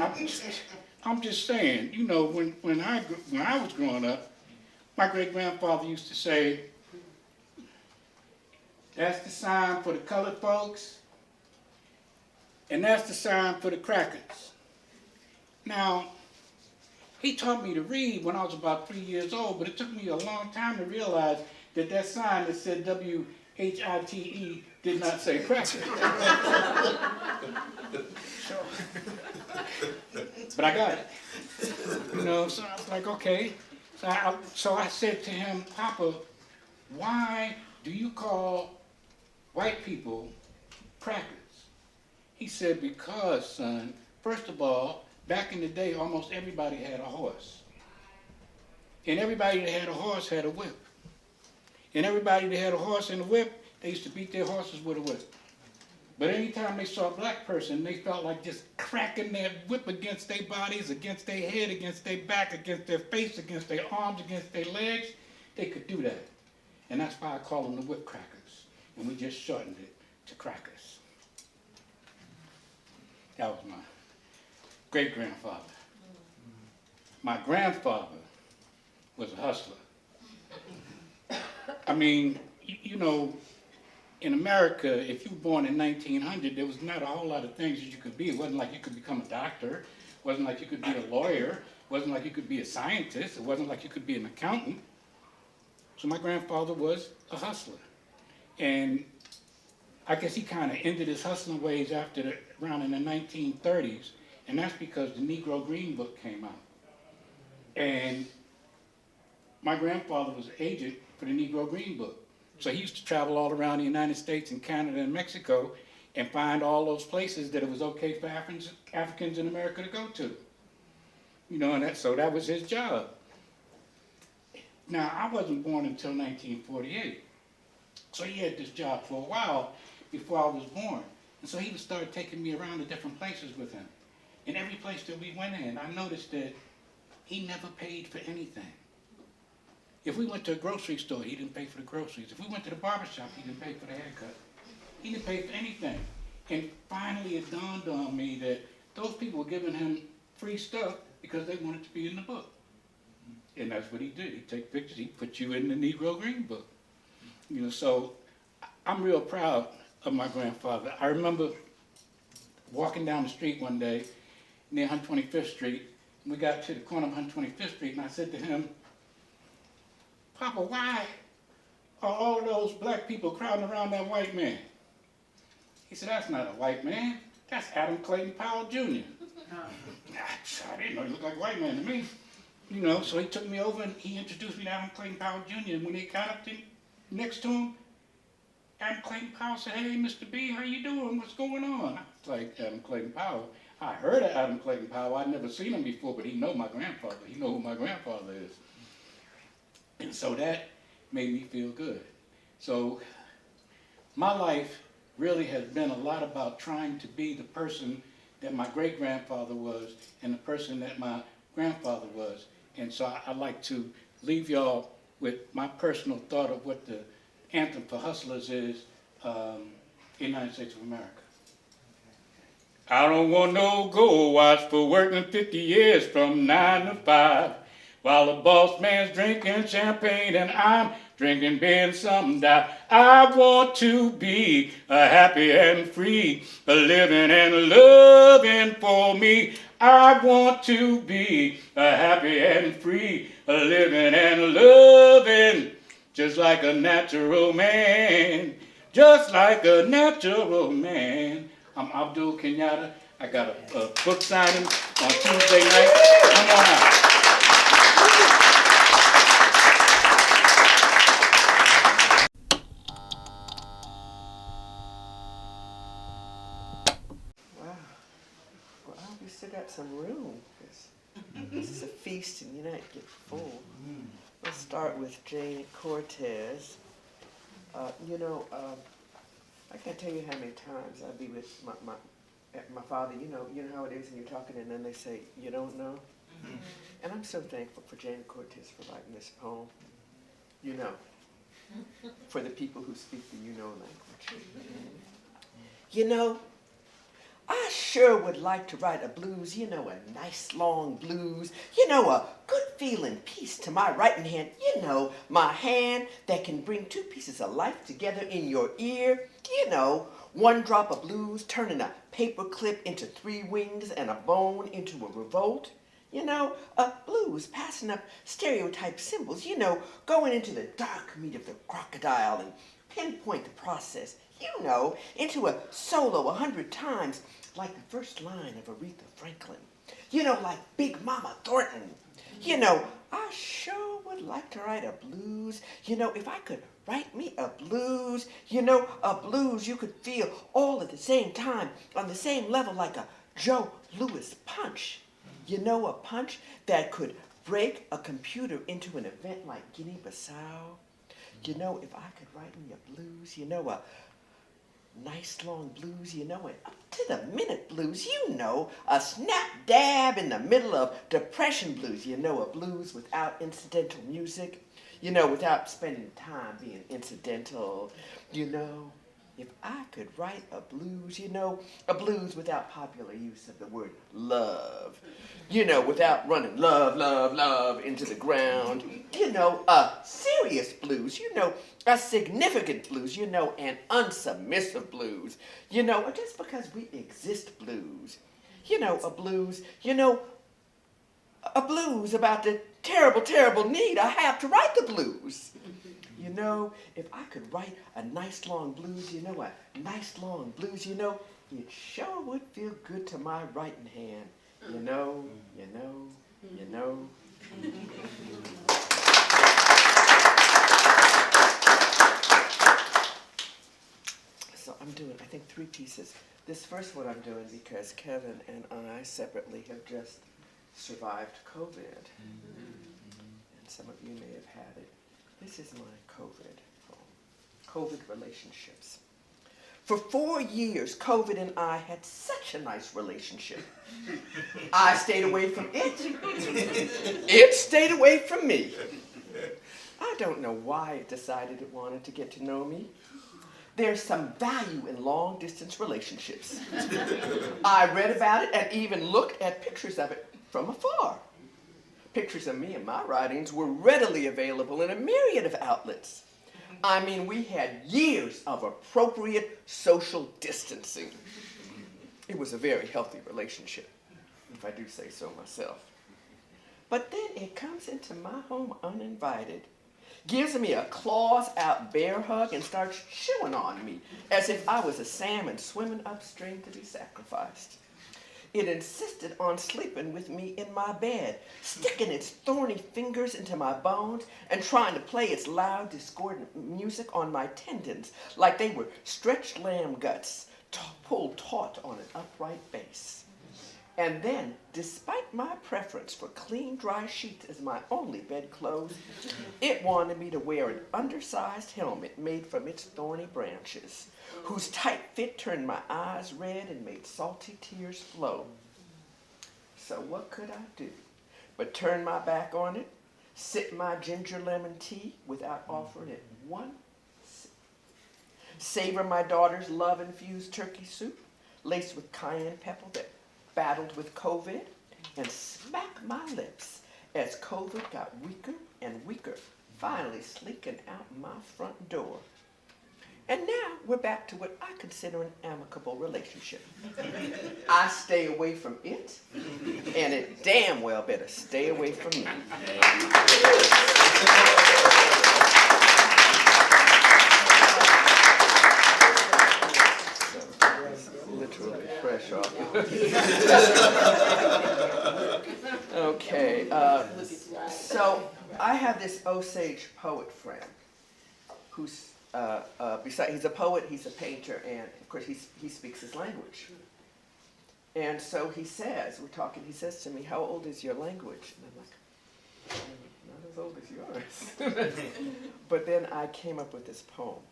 I'm just saying, you know, when I was growing up, my great-grandfather used to say, that's the sign for the colored folks, and that's the sign for the crackers. Now, he taught me to read when I was about 3 years old, but it took me a long time to realize that that sign that said W-H-I-T-E did not say cracker. But I got it. You know, so I was like, okay. So I said to him, Papa, why do you call white people crackers? He said, because, son, first of all, back in the day, almost everybody had a horse. And everybody that had a horse had a whip. And everybody that had a horse and a whip, they used to beat their horses with a whip. But anytime they saw a black person, they felt like just cracking their whip against their bodies, against their head, against their back, against their face, against their arms, against their legs. They could do that. And that's why I call them the whip crackers. And we just shortened it to crackers. That was my great-grandfather. My grandfather was a hustler. I mean, you know, in America, if you were born in 1900, there was not a whole lot of things that you could be. It wasn't like you could become a doctor. It wasn't like you could be a lawyer. It wasn't like you could be a scientist. It wasn't like you could be an accountant. So my grandfather was a hustler. And I guess he kind of ended his hustling ways around in the 1930s. And that's because the Negro Green Book came out. And my grandfather was an agent for the Negro Green Book. So he used to travel all around the United States and Canada and Mexico and find all those places that it was okay for Africans in America to go to. You know, and so that was his job. Now, I wasn't born until 1948. So he had this job for a while before I was born. And so he would start taking me around to different places with him. And every place that we went in, I noticed that he never paid for anything. If we went to a grocery store, he didn't pay for the groceries. If we went to the barber shop, he didn't pay for the haircut. He didn't pay for anything. And finally it dawned on me that those people were giving him free stuff because they wanted to be in the book. And that's what he did. He'd take pictures, he'd put you in the Negro Green Book. You know, so I'm real proud of my grandfather. I remember walking down the street one day near 125th Street, and we got to the corner of 125th Street, and I said to him, "Papa, why are all those black people crowding around that white man?" He said, "That's not a white man. That's Adam Clayton Powell Jr." I didn't know he looked like a white man to me. You know, so he took me over and he introduced me to Adam Clayton Powell Jr. And when they got up next to him, Adam Clayton Powell said, "Hey, Mr. B, how you doing? What's going on?" I was like, Adam Clayton Powell. I heard of Adam Clayton Powell. I'd never seen him before, but he know my grandfather. He know who my grandfather is. And so that made me feel good. So my life really has been a lot about trying to be the person that my great-grandfather was and the person that my grandfather was. And so I'd like to leave y'all with my personal thought of what the anthem for hustlers is in the United States of America. I don't want no gold watch for working 50 years from 9 to 5. While the boss man's drinking champagne and I'm drinking beer and something that I want to be happy and free, living and loving for me. I want to be happy and free, living and loving just like a natural man, just like a natural man. I'm Abdul-Kenyatta. I got a book signing on Tuesday night. Come on out. Well, I hope you still got some room, because this is a feast and you're not get full. Let's start with Jane Cortez. I can't tell you how many times I'd be with my father. You know how it is, and you're talking, and then they say, "You don't know." And I'm so thankful for Jane Cortez for writing this poem. You know, for the people who speak the you know language. You know, I sure would like to write a blues, a nice long blues, a good feeling piece to my writing hand, my hand that can bring two pieces of life together in your ear, one drop of blues turning a paper clip into three wings and a bone into a revolt, a blues passing up stereotype symbols, going into the dark meat of the crocodile and pinpoint the process, into a solo 100 times, like the first line of Aretha Franklin, like Big Mama Thornton. I sure would like to write a blues. If I could write me a blues, a blues you could feel all at the same time, on the same level like a Joe Louis punch. A punch that could break a computer into an event like Guinea-Bissau. If I could write me a blues, a nice long blues, and up to the minute blues, a snap dab in the middle of depression blues, a blues without incidental music, without spending time being incidental, if I could write a blues, a blues without popular use of the word love, without running love, love, love into the ground, You know, a serious blues, you know, a significant blues, you know, an unsubmissive blues, you know, or just because we exist blues. You know, a blues, you know, a blues about the terrible, terrible need I have to write the blues. You know, if I could write a nice long blues, you know, a nice long blues, you know, it sure would feel good to my writing hand. You know, you know, you know. So I'm doing, I think, 3 pieces. This first one I'm doing because Kevin and I separately have just survived COVID. And some of you may have had it. This is my COVID poem. COVID relationships. For 4 years, COVID and I had such a nice relationship. I stayed away from it. It stayed away from me. I don't know why it decided it wanted to get to know me. There's some value in long-distance relationships. I read about it and even looked at pictures of it from afar. Pictures of me and my writings were readily available in a myriad of outlets. I mean, we had years of appropriate social distancing. It was a very healthy relationship, if I do say so myself. But then it comes into my home uninvited, gives me a claws-out bear hug, and starts chewing on me as if I was a salmon swimming upstream to be sacrificed. It insisted on sleeping with me in my bed, sticking its thorny fingers into my bones and trying to play its loud, discordant music on my tendons like they were stretched lamb guts pulled taut on an upright base. And then, despite my preference for clean, dry sheets as my only bedclothes, it wanted me to wear an undersized helmet made from its thorny branches, whose tight fit turned my eyes red and made salty tears flow. So what could I do but turn my back on it, sip my ginger lemon tea without offering it one sip, savor my daughter's love-infused turkey soup, laced with cayenne pepper that battled with COVID, and smack my lips as COVID got weaker and weaker, finally slinking out my front door. And now we're back to what I consider an amicable relationship. I stay away from it, and it damn well better stay away from me. Literally fresh off. Okay, so I have this Osage poet friend who's he's a poet, he's a painter, and of course he speaks his language. And so he says, he says to me, "How old is your language?" And I'm like, "Not as old as yours." But then I came up with this poem.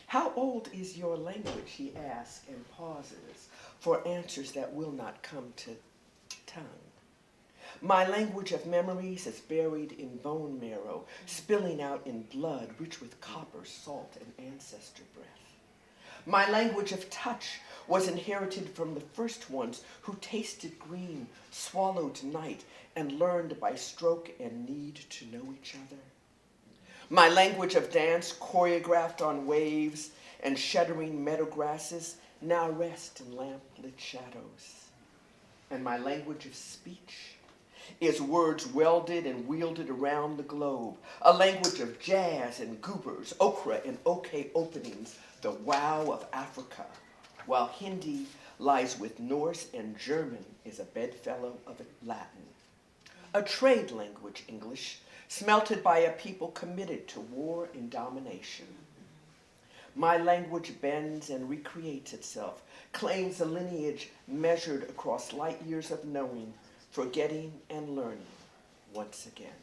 "How old is your language?" he asks and pauses for answers that will not come to tongue. "My language of memories is buried in bone marrow, spilling out in blood rich with copper, salt, and ancestor breath. My language of touch was inherited from the first ones who tasted green, swallowed night, and learned by stroke and need to know each other. My language of dance, choreographed on waves and shuddering meadow grasses, now rest in lamp-lit shadows. And my language of speech is words welded and wielded around the globe, a language of jazz and goobers, okra and okay openings, the wow of Africa, while Hindi lies with Norse and German is a bedfellow of Latin. A trade language, English, smelted by a people committed to war and domination. My language bends and recreates itself, claims a lineage measured across light years of knowing, forgetting and learning once again."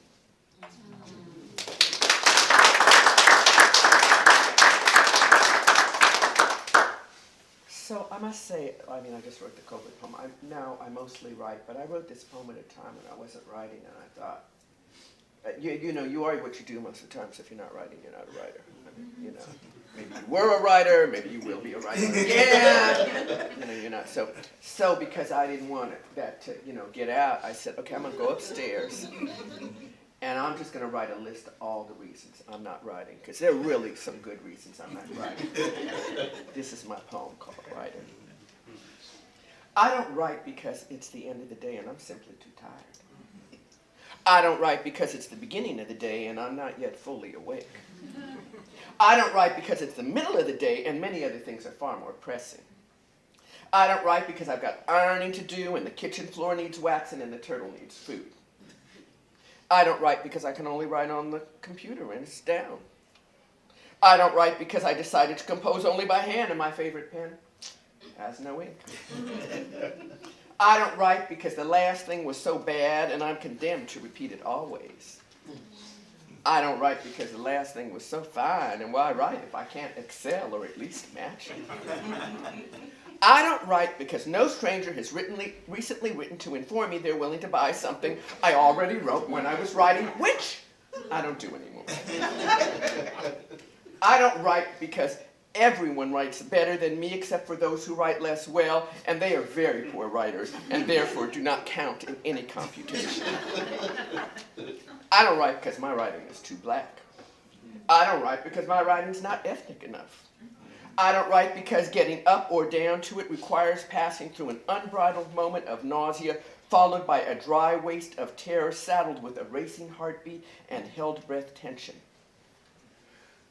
So I must say, I just wrote the COVID poem. I mostly write, but I wrote this poem at a time when I wasn't writing, and I thought, you are what you do most of the time, so if you're not writing, you're not a writer. Maybe you were a writer, maybe you will be a writer again. You're not. So because I didn't want that to, get out, I said, okay, I'm gonna go upstairs And I'm just going to write a list of all the reasons I'm not writing, because there are really some good reasons I'm not writing. This is my poem called Writer. I don't write because it's the end of the day and I'm simply too tired. I don't write because it's the beginning of the day and I'm not yet fully awake. I don't write because it's the middle of the day and many other things are far more pressing. I don't write because I've got ironing to do and the kitchen floor needs waxing and the turtle needs food. I don't write because I can only write on the computer and it's down. I don't write because I decided to compose only by hand and my favorite pen has no ink. I don't write because the last thing was so bad and I'm condemned to repeat it always. I don't write because the last thing was so fine, and why write if I can't excel or at least match it? I don't write because no stranger has recently written to inform me they're willing to buy something I already wrote when I was writing, which I don't do anymore. I don't write because everyone writes better than me except for those who write less well, and they are very poor writers, and therefore do not count in any computation. I don't write because my writing is too black. I don't write because my writing's not ethnic enough. I don't write because getting up or down to it requires passing through an unbridled moment of nausea, followed by a dry waste of terror saddled with a racing heartbeat and held breath tension.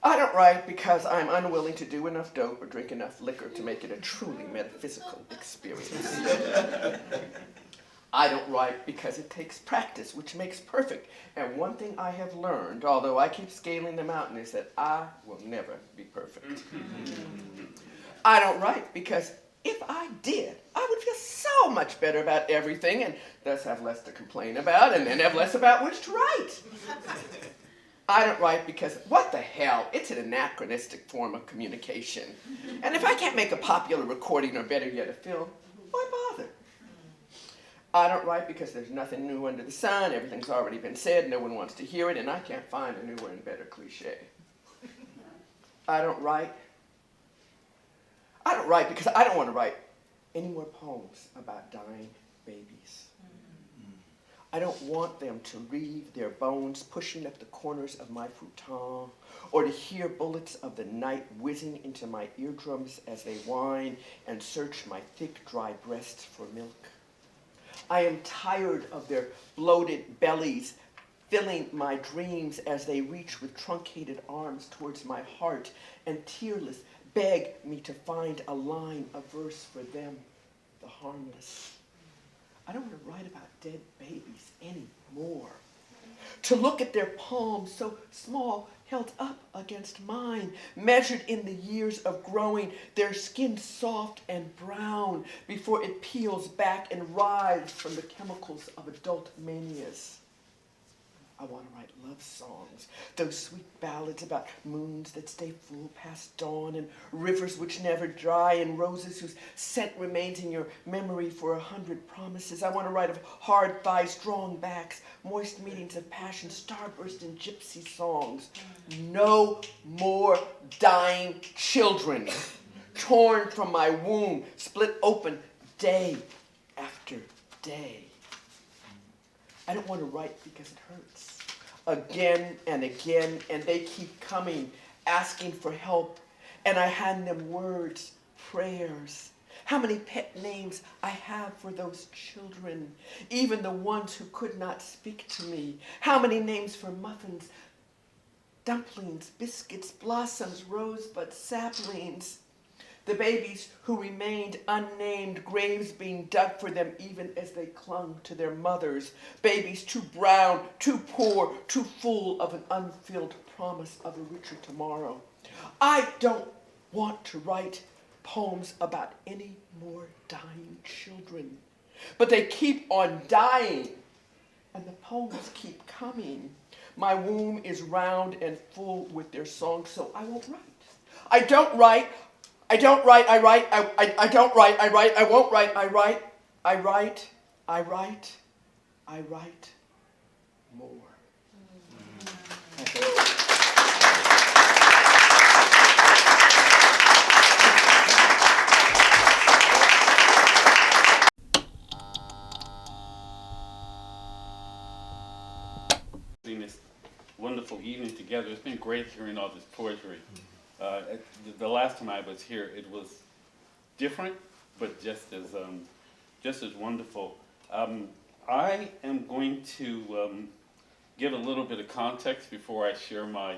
I don't write because I'm unwilling to do enough dope or drink enough liquor to make it a truly metaphysical experience. I don't write because it takes practice, which makes perfect. And one thing I have learned, although I keep scaling the mountain, is that I will never be perfect. I don't write because if I did, I would feel so much better about everything and thus have less to complain about and then have less about which to write. I don't write because, what the hell, it's an anachronistic form of communication. And if I can't make a popular recording or better yet a film, why bother? I don't write because there's nothing new under the sun, everything's already been said, no one wants to hear it, and I can't find a newer and better cliche. I don't write because I don't want to write any more poems about dying babies. I don't want them to read their bones pushing up the corners of my futon, or to hear bullets of the night whizzing into my eardrums as they whine and search my thick, dry breasts for milk. I am tired of their bloated bellies filling my dreams as they reach with truncated arms towards my heart and tearless beg me to find a line, a verse for them, the harmless. I don't want to write about dead babies anymore. To look at their palms so small held up against mine, measured in the years of growing, their skin soft and brown before it peels back and writhes from the chemicals of adult manias. I want to write love songs, those sweet ballads about moons that stay full past dawn and rivers which never dry and roses whose scent remains in your memory for 100 promises. I want to write of hard thighs, strong backs, moist meetings of passion, starburst and gypsy songs. No more dying children, torn from my womb, split open day after day. I don't want to write because it hurts. Again and again, and they keep coming, asking for help, and I hand them words, prayers. How many pet names I have for those children, even the ones who could not speak to me. How many names for muffins, dumplings, biscuits, blossoms, rosebud, saplings. The babies who remained unnamed, graves being dug for them even as they clung to their mothers. Babies too brown, too poor, too full of an unfilled promise of a richer tomorrow. I don't want to write poems about any more dying children. But they keep on dying, and the poems keep coming. My womb is round and full with their songs, so I won't write. I don't write, I don't write, I write, I don't write, I write, I won't write, I write, I write, I write, I write more. wonderful evening together. It's been great hearing all this poetry. The last time I was here, it was different, but just as wonderful. I am going to give a little bit of context before I share my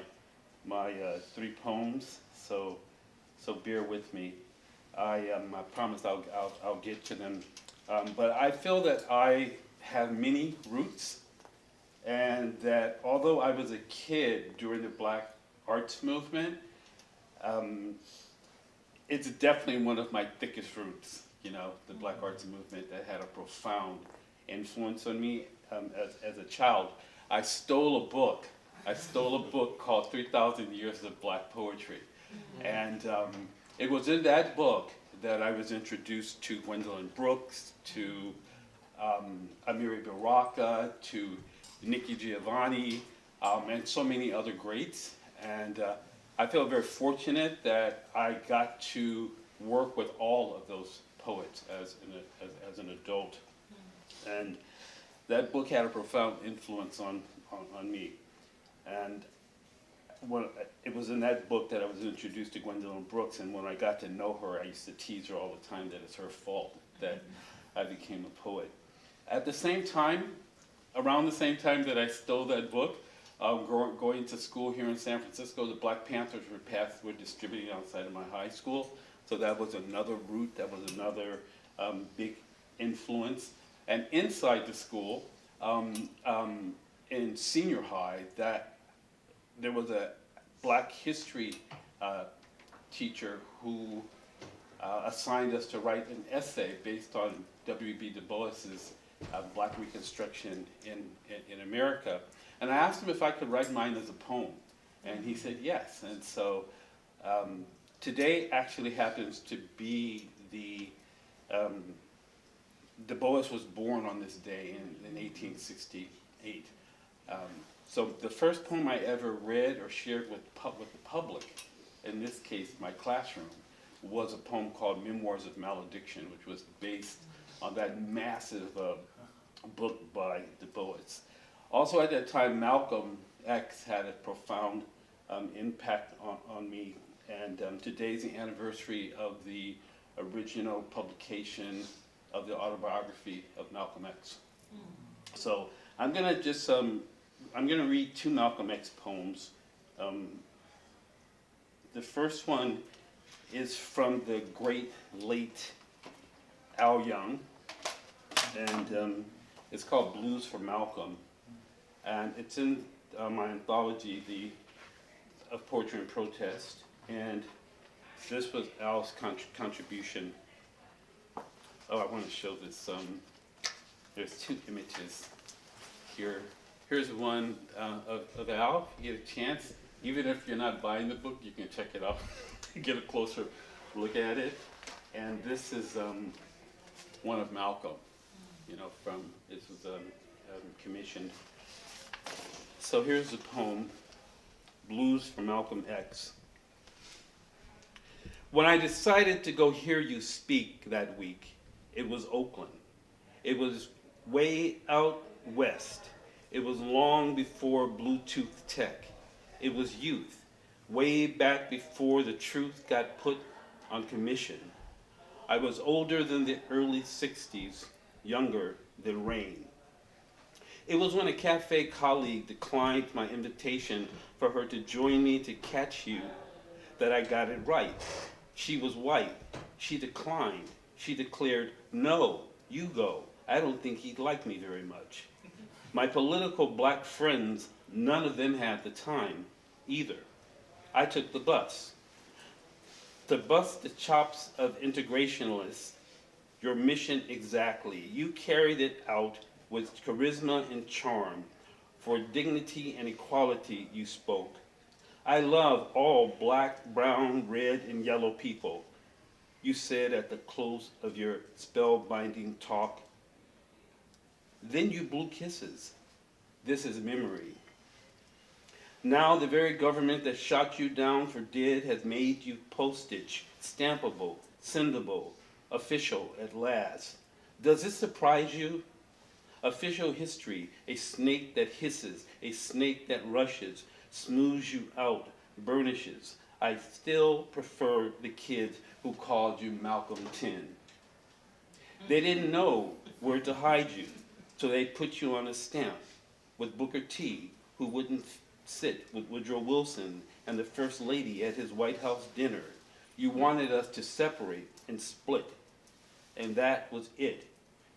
3 poems. So bear with me. I promise I'll get to them. But I feel that I have many roots, and that although I was a kid during the Black Arts Movement, it's definitely one of my thickest roots, the Black Arts Movement that had a profound influence on me as a child. I stole a book. I stole a book called 3,000 Years of Black Poetry. And it was in that book that I was introduced to Gwendolyn Brooks, to Amiri Baraka, to Nikki Giovanni, and so many other greats. And I feel very fortunate that I got to work with all of those poets as an adult. And that book had a profound influence on me. And it was in that book that I was introduced to Gwendolyn Brooks, and when I got to know her, I used to tease her all the time that it's her fault that I became a poet. At the same time, around the same time that I stole that book, going to school here in San Francisco, the Black Panthers were distributing outside of my high school, so that was another route, that was another big influence. And inside the school, in senior high, there was a Black history teacher who assigned us to write an essay based on W.B. Du Bois's Black Reconstruction in America. And I asked him if I could write mine as a poem, and he said yes. And so today actually happens to be Du Bois was born on this day in 1868. So the first poem I ever read or shared with the public, in this case my classroom, was a poem called Memoirs of Malediction, which was based on that massive book by Du Bois. Also at that time, Malcolm X had a profound impact on me, and today's the anniversary of the original publication of the autobiography of Malcolm X. So I'm gonna just I'm gonna read 2 Malcolm X poems. The first one is from the great late Al Young, and it's called Blues for Malcolm, and it's in my anthology, of Poetry and Protest, and this was Al's contribution. Oh, I want to show this. There's 2 images here. Here's one of Al. If you get a chance, even if you're not buying the book, you can check it out, get a closer look at it. And this is one of Malcolm. This was commissioned. So here's the poem, Blues for Malcolm X. When I decided to go hear you speak that week, it was Oakland. It was way out west. It was long before Bluetooth tech. It was youth, way back before the truth got put on commission. I was older than the early 60s, younger than rain. It was when a cafe colleague declined my invitation for her to join me to catch you that I got it right. She was white. She declined. She declared, "No, you go. I don't think he'd like me very much." My political Black friends, none of them had the time either. I took the bus. To bust the chops of integrationalists, your mission exactly. You carried it out with charisma and charm. For dignity and equality you spoke. I love all Black, brown, red, and yellow people, you said at the close of your spellbinding talk. Then you blew kisses. This is memory. Now the very government that shot you down for dead has made you postage, stampable, sendable, official at last. Does this surprise you? Official history, a snake that hisses, a snake that rushes, smooths you out, burnishes. I still prefer the kids who called you Malcolm 10. They didn't know where to hide you, so they put you on a stamp with Booker T, who wouldn't sit with Woodrow Wilson and the First Lady at his White House dinner. You wanted us to separate and split, and that was it.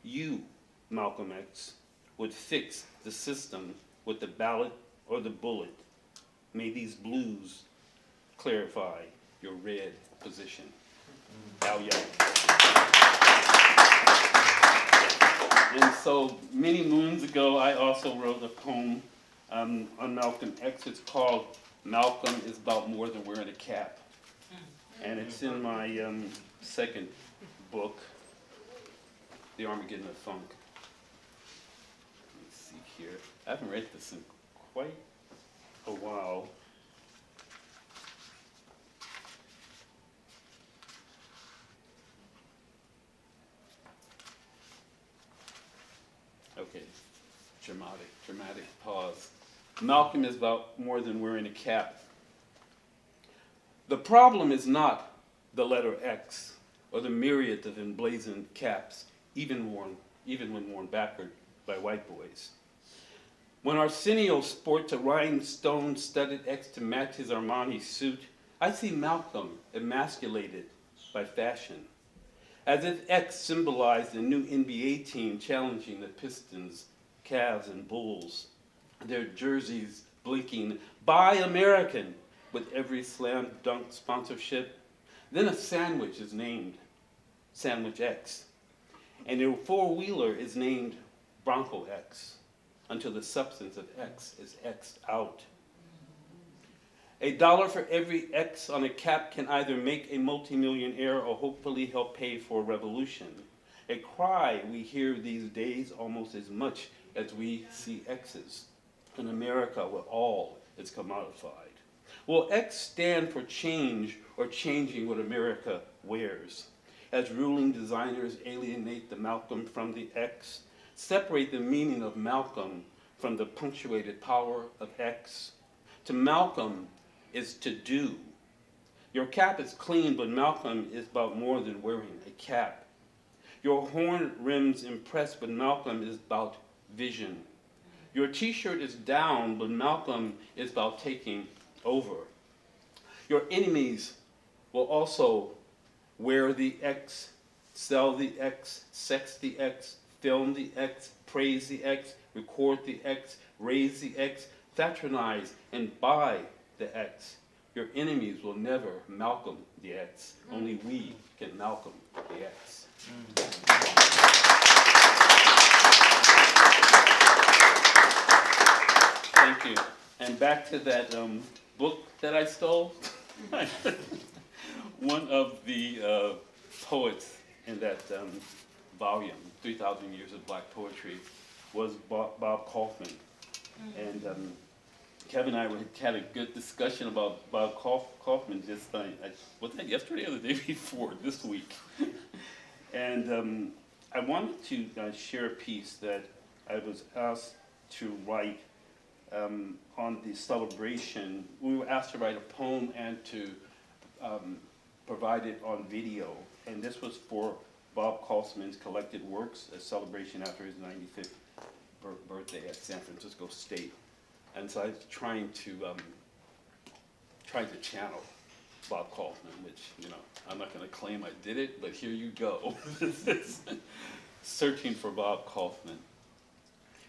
You, Malcolm X, would fix the system with the ballot or the bullet. May these blues clarify your red position. Alie. And so many moons ago, I also wrote a poem on Malcolm X. It's called Malcolm is About More Than Wearing a Cap. And it's in my second book, The Armageddon of Funk. Let's see here. I haven't read this in quite a while. Okay, dramatic pause. Malcolm is about more than wearing a cap. The problem is not the letter X or the myriad of emblazoned caps, even when worn backward by white boys. When Arsenio sports a rhinestone-studded X to match his Armani suit, I see Malcolm emasculated by fashion, as if X symbolized a new NBA team challenging the Pistons, Cavs, and Bulls, their jerseys blinking, "Buy American," with every slam dunk sponsorship. Then a sandwich is named Sandwich X, and a four-wheeler is named Bronco X, until the substance of X is X'd out. $1 for every X on a cap can either make a multimillionaire or hopefully help pay for a revolution. A cry we hear these days almost as much as we see X's in America where all is commodified. Will X stand for change or changing what America wears? As ruling designers alienate the Malcolm from the X, separate the meaning of Malcolm from the punctuated power of X. To Malcolm is to do. Your cap is clean, but Malcolm is about more than wearing a cap. Your horn rims impress, but Malcolm is about vision. Your t-shirt is down, but Malcolm is about taking over. Your enemies will also wear the X, sell the X, sex the X, film the X, praise the X, record the X, raise the X, patronize and buy the X. Your enemies will never Malcolm the X. Only we can Malcolm the X. Thank you. And back to that book that I stole. One of the poets in that volume, 3,000 Years of Black Poetry, was Bob Kaufman. And Kevin and I had a good discussion about Bob Kaufman just, was that yesterday or the day before, this week? And I wanted to share a piece that I was asked to write on the celebration. We were asked to write a poem and to provide it on video. And this was for Bob Kaufman's collected works, a celebration after his 95th birthday at San Francisco State. And so I was trying to channel Bob Kaufman, which, you know, I'm not going to claim I did it, but here you go. Searching for Bob Kaufman.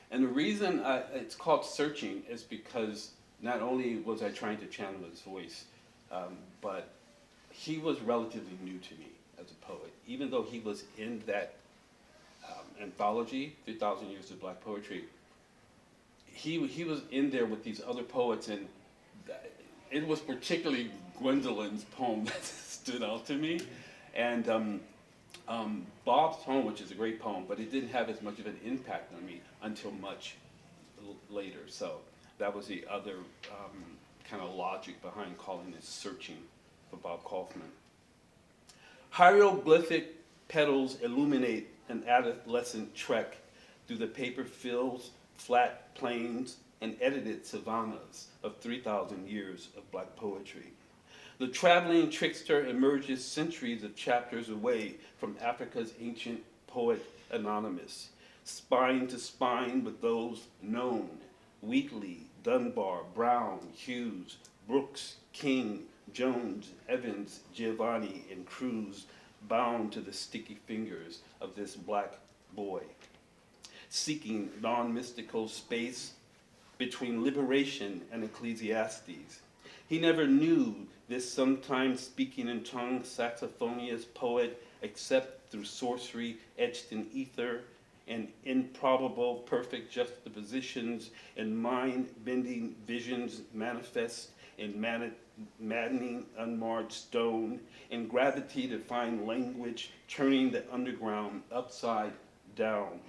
And the reason it's called Searching is because not only was I trying to channel his voice, but he was relatively new to me as a poet. Even though he was in that anthology, 3,000 Years of Black Poetry, he was in there with these other poets, and it was particularly Gwendolyn's poem that stood out to me. And Bob's poem, which is a great poem, but it didn't have as much of an impact on me until much later. So that was the other kind of logic behind calling it Searching for Bob Kaufman. Hieroglyphic petals illuminate an adolescent trek through the paper fields, flat plains, and edited savannas of 3,000 years of Black poetry. The traveling trickster emerges centuries of chapters away from Africa's ancient poet Anonymous, spine to spine with those known: Wheatley, Dunbar, Brown, Hughes, Brooks, King, Jones, Evans, Giovanni, and Cruz, bound to the sticky fingers of this Black boy, seeking non-mystical space between liberation and Ecclesiastes. He never knew this sometimes speaking in tongues saxophonious poet except through sorcery etched in ether and improbable perfect juxtapositions and mind-bending visions manifest in maddening unmarred stone, and gravity to find language turning the underground upside down,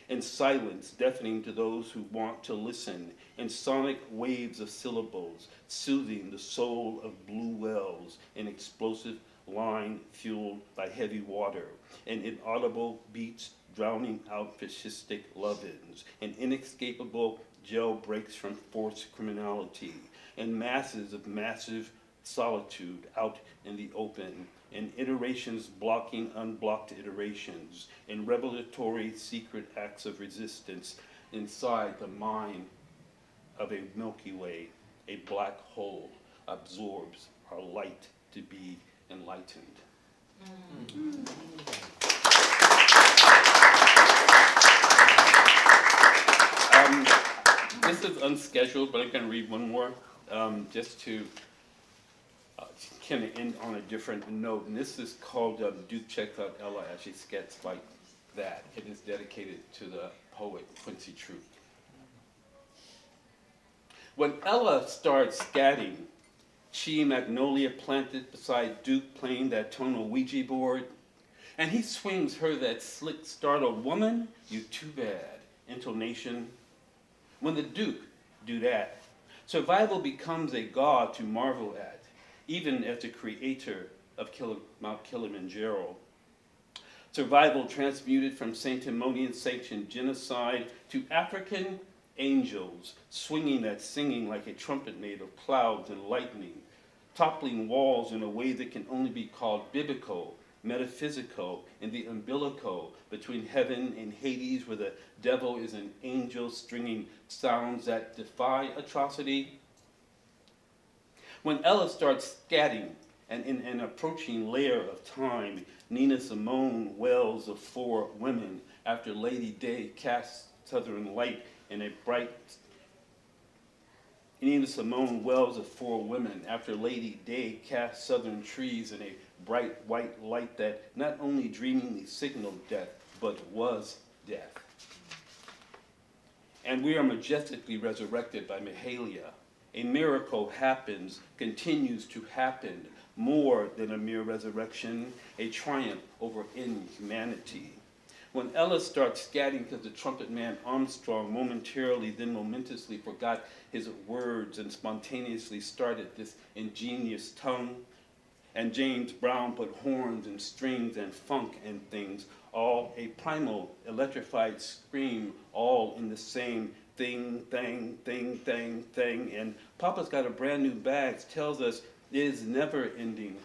and silence deafening to those who want to listen, and sonic waves of syllables soothing the soul of blue wells, an explosive line fueled by heavy water, and inaudible beats drowning out fascistic love-ins, and inescapable jail breaks from forced criminality, and masses of massive solitude out in the open, and iterations blocking unblocked iterations, and revelatory secret acts of resistance inside the mind of a Milky Way. A black hole absorbs our light to be enlightened. This is unscheduled, but I'm going to read one more just to kind of end on a different note. And this is called Duke Checked Out Ella, as she sketched like that. It is dedicated to the poet Quincy Troup. When Ella starts scatting, she magnolia planted beside Duke playing that tonal Ouija board, and he swings her that slick, startled woman, you too bad, intonation. When the Duke do that, survival becomes a god to marvel at, even as the creator of Mount Kilimanjaro. Survival transmuted from sanctimonious-sanctioned genocide to African angels, swinging that singing like a trumpet made of clouds and lightning, toppling walls in a way that can only be called biblical, metaphysical, in the umbilical between heaven and Hades, where the devil is an angel stringing sounds that defy atrocity. When Ella starts scatting, and in an approaching layer of time, Nina Simone wells of four women after Lady Day casts southern light in a bright. Nina Simone wells of four women after Lady Day casts southern trees in a bright white light that not only dreamingly signaled death, but was death. And we are majestically resurrected by Mahalia. A miracle happens, continues to happen, more than a mere resurrection, a triumph over inhumanity. When Ella starts scatting because the trumpet man Armstrong momentarily, then momentously forgot his words and spontaneously started this ingenious tongue, and James Brown put horns and strings and funk and things, all a primal, electrified scream, all in the same thing, thing, thing, thing, thing. And Papa's Got a Brand New Bag tells us it is never ending,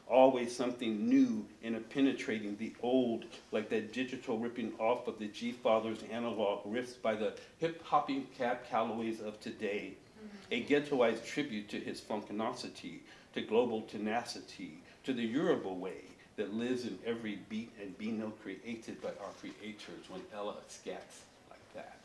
always something new and penetrating the old, like that digital ripping off of the G-Father's analog riffs by the hip-hopping Cab Callaways of today. A ghettoized tribute to his funkinosity, to global tenacity, to the Yoruba way that lives in every beat and be no created by our creators when Ella scats like that.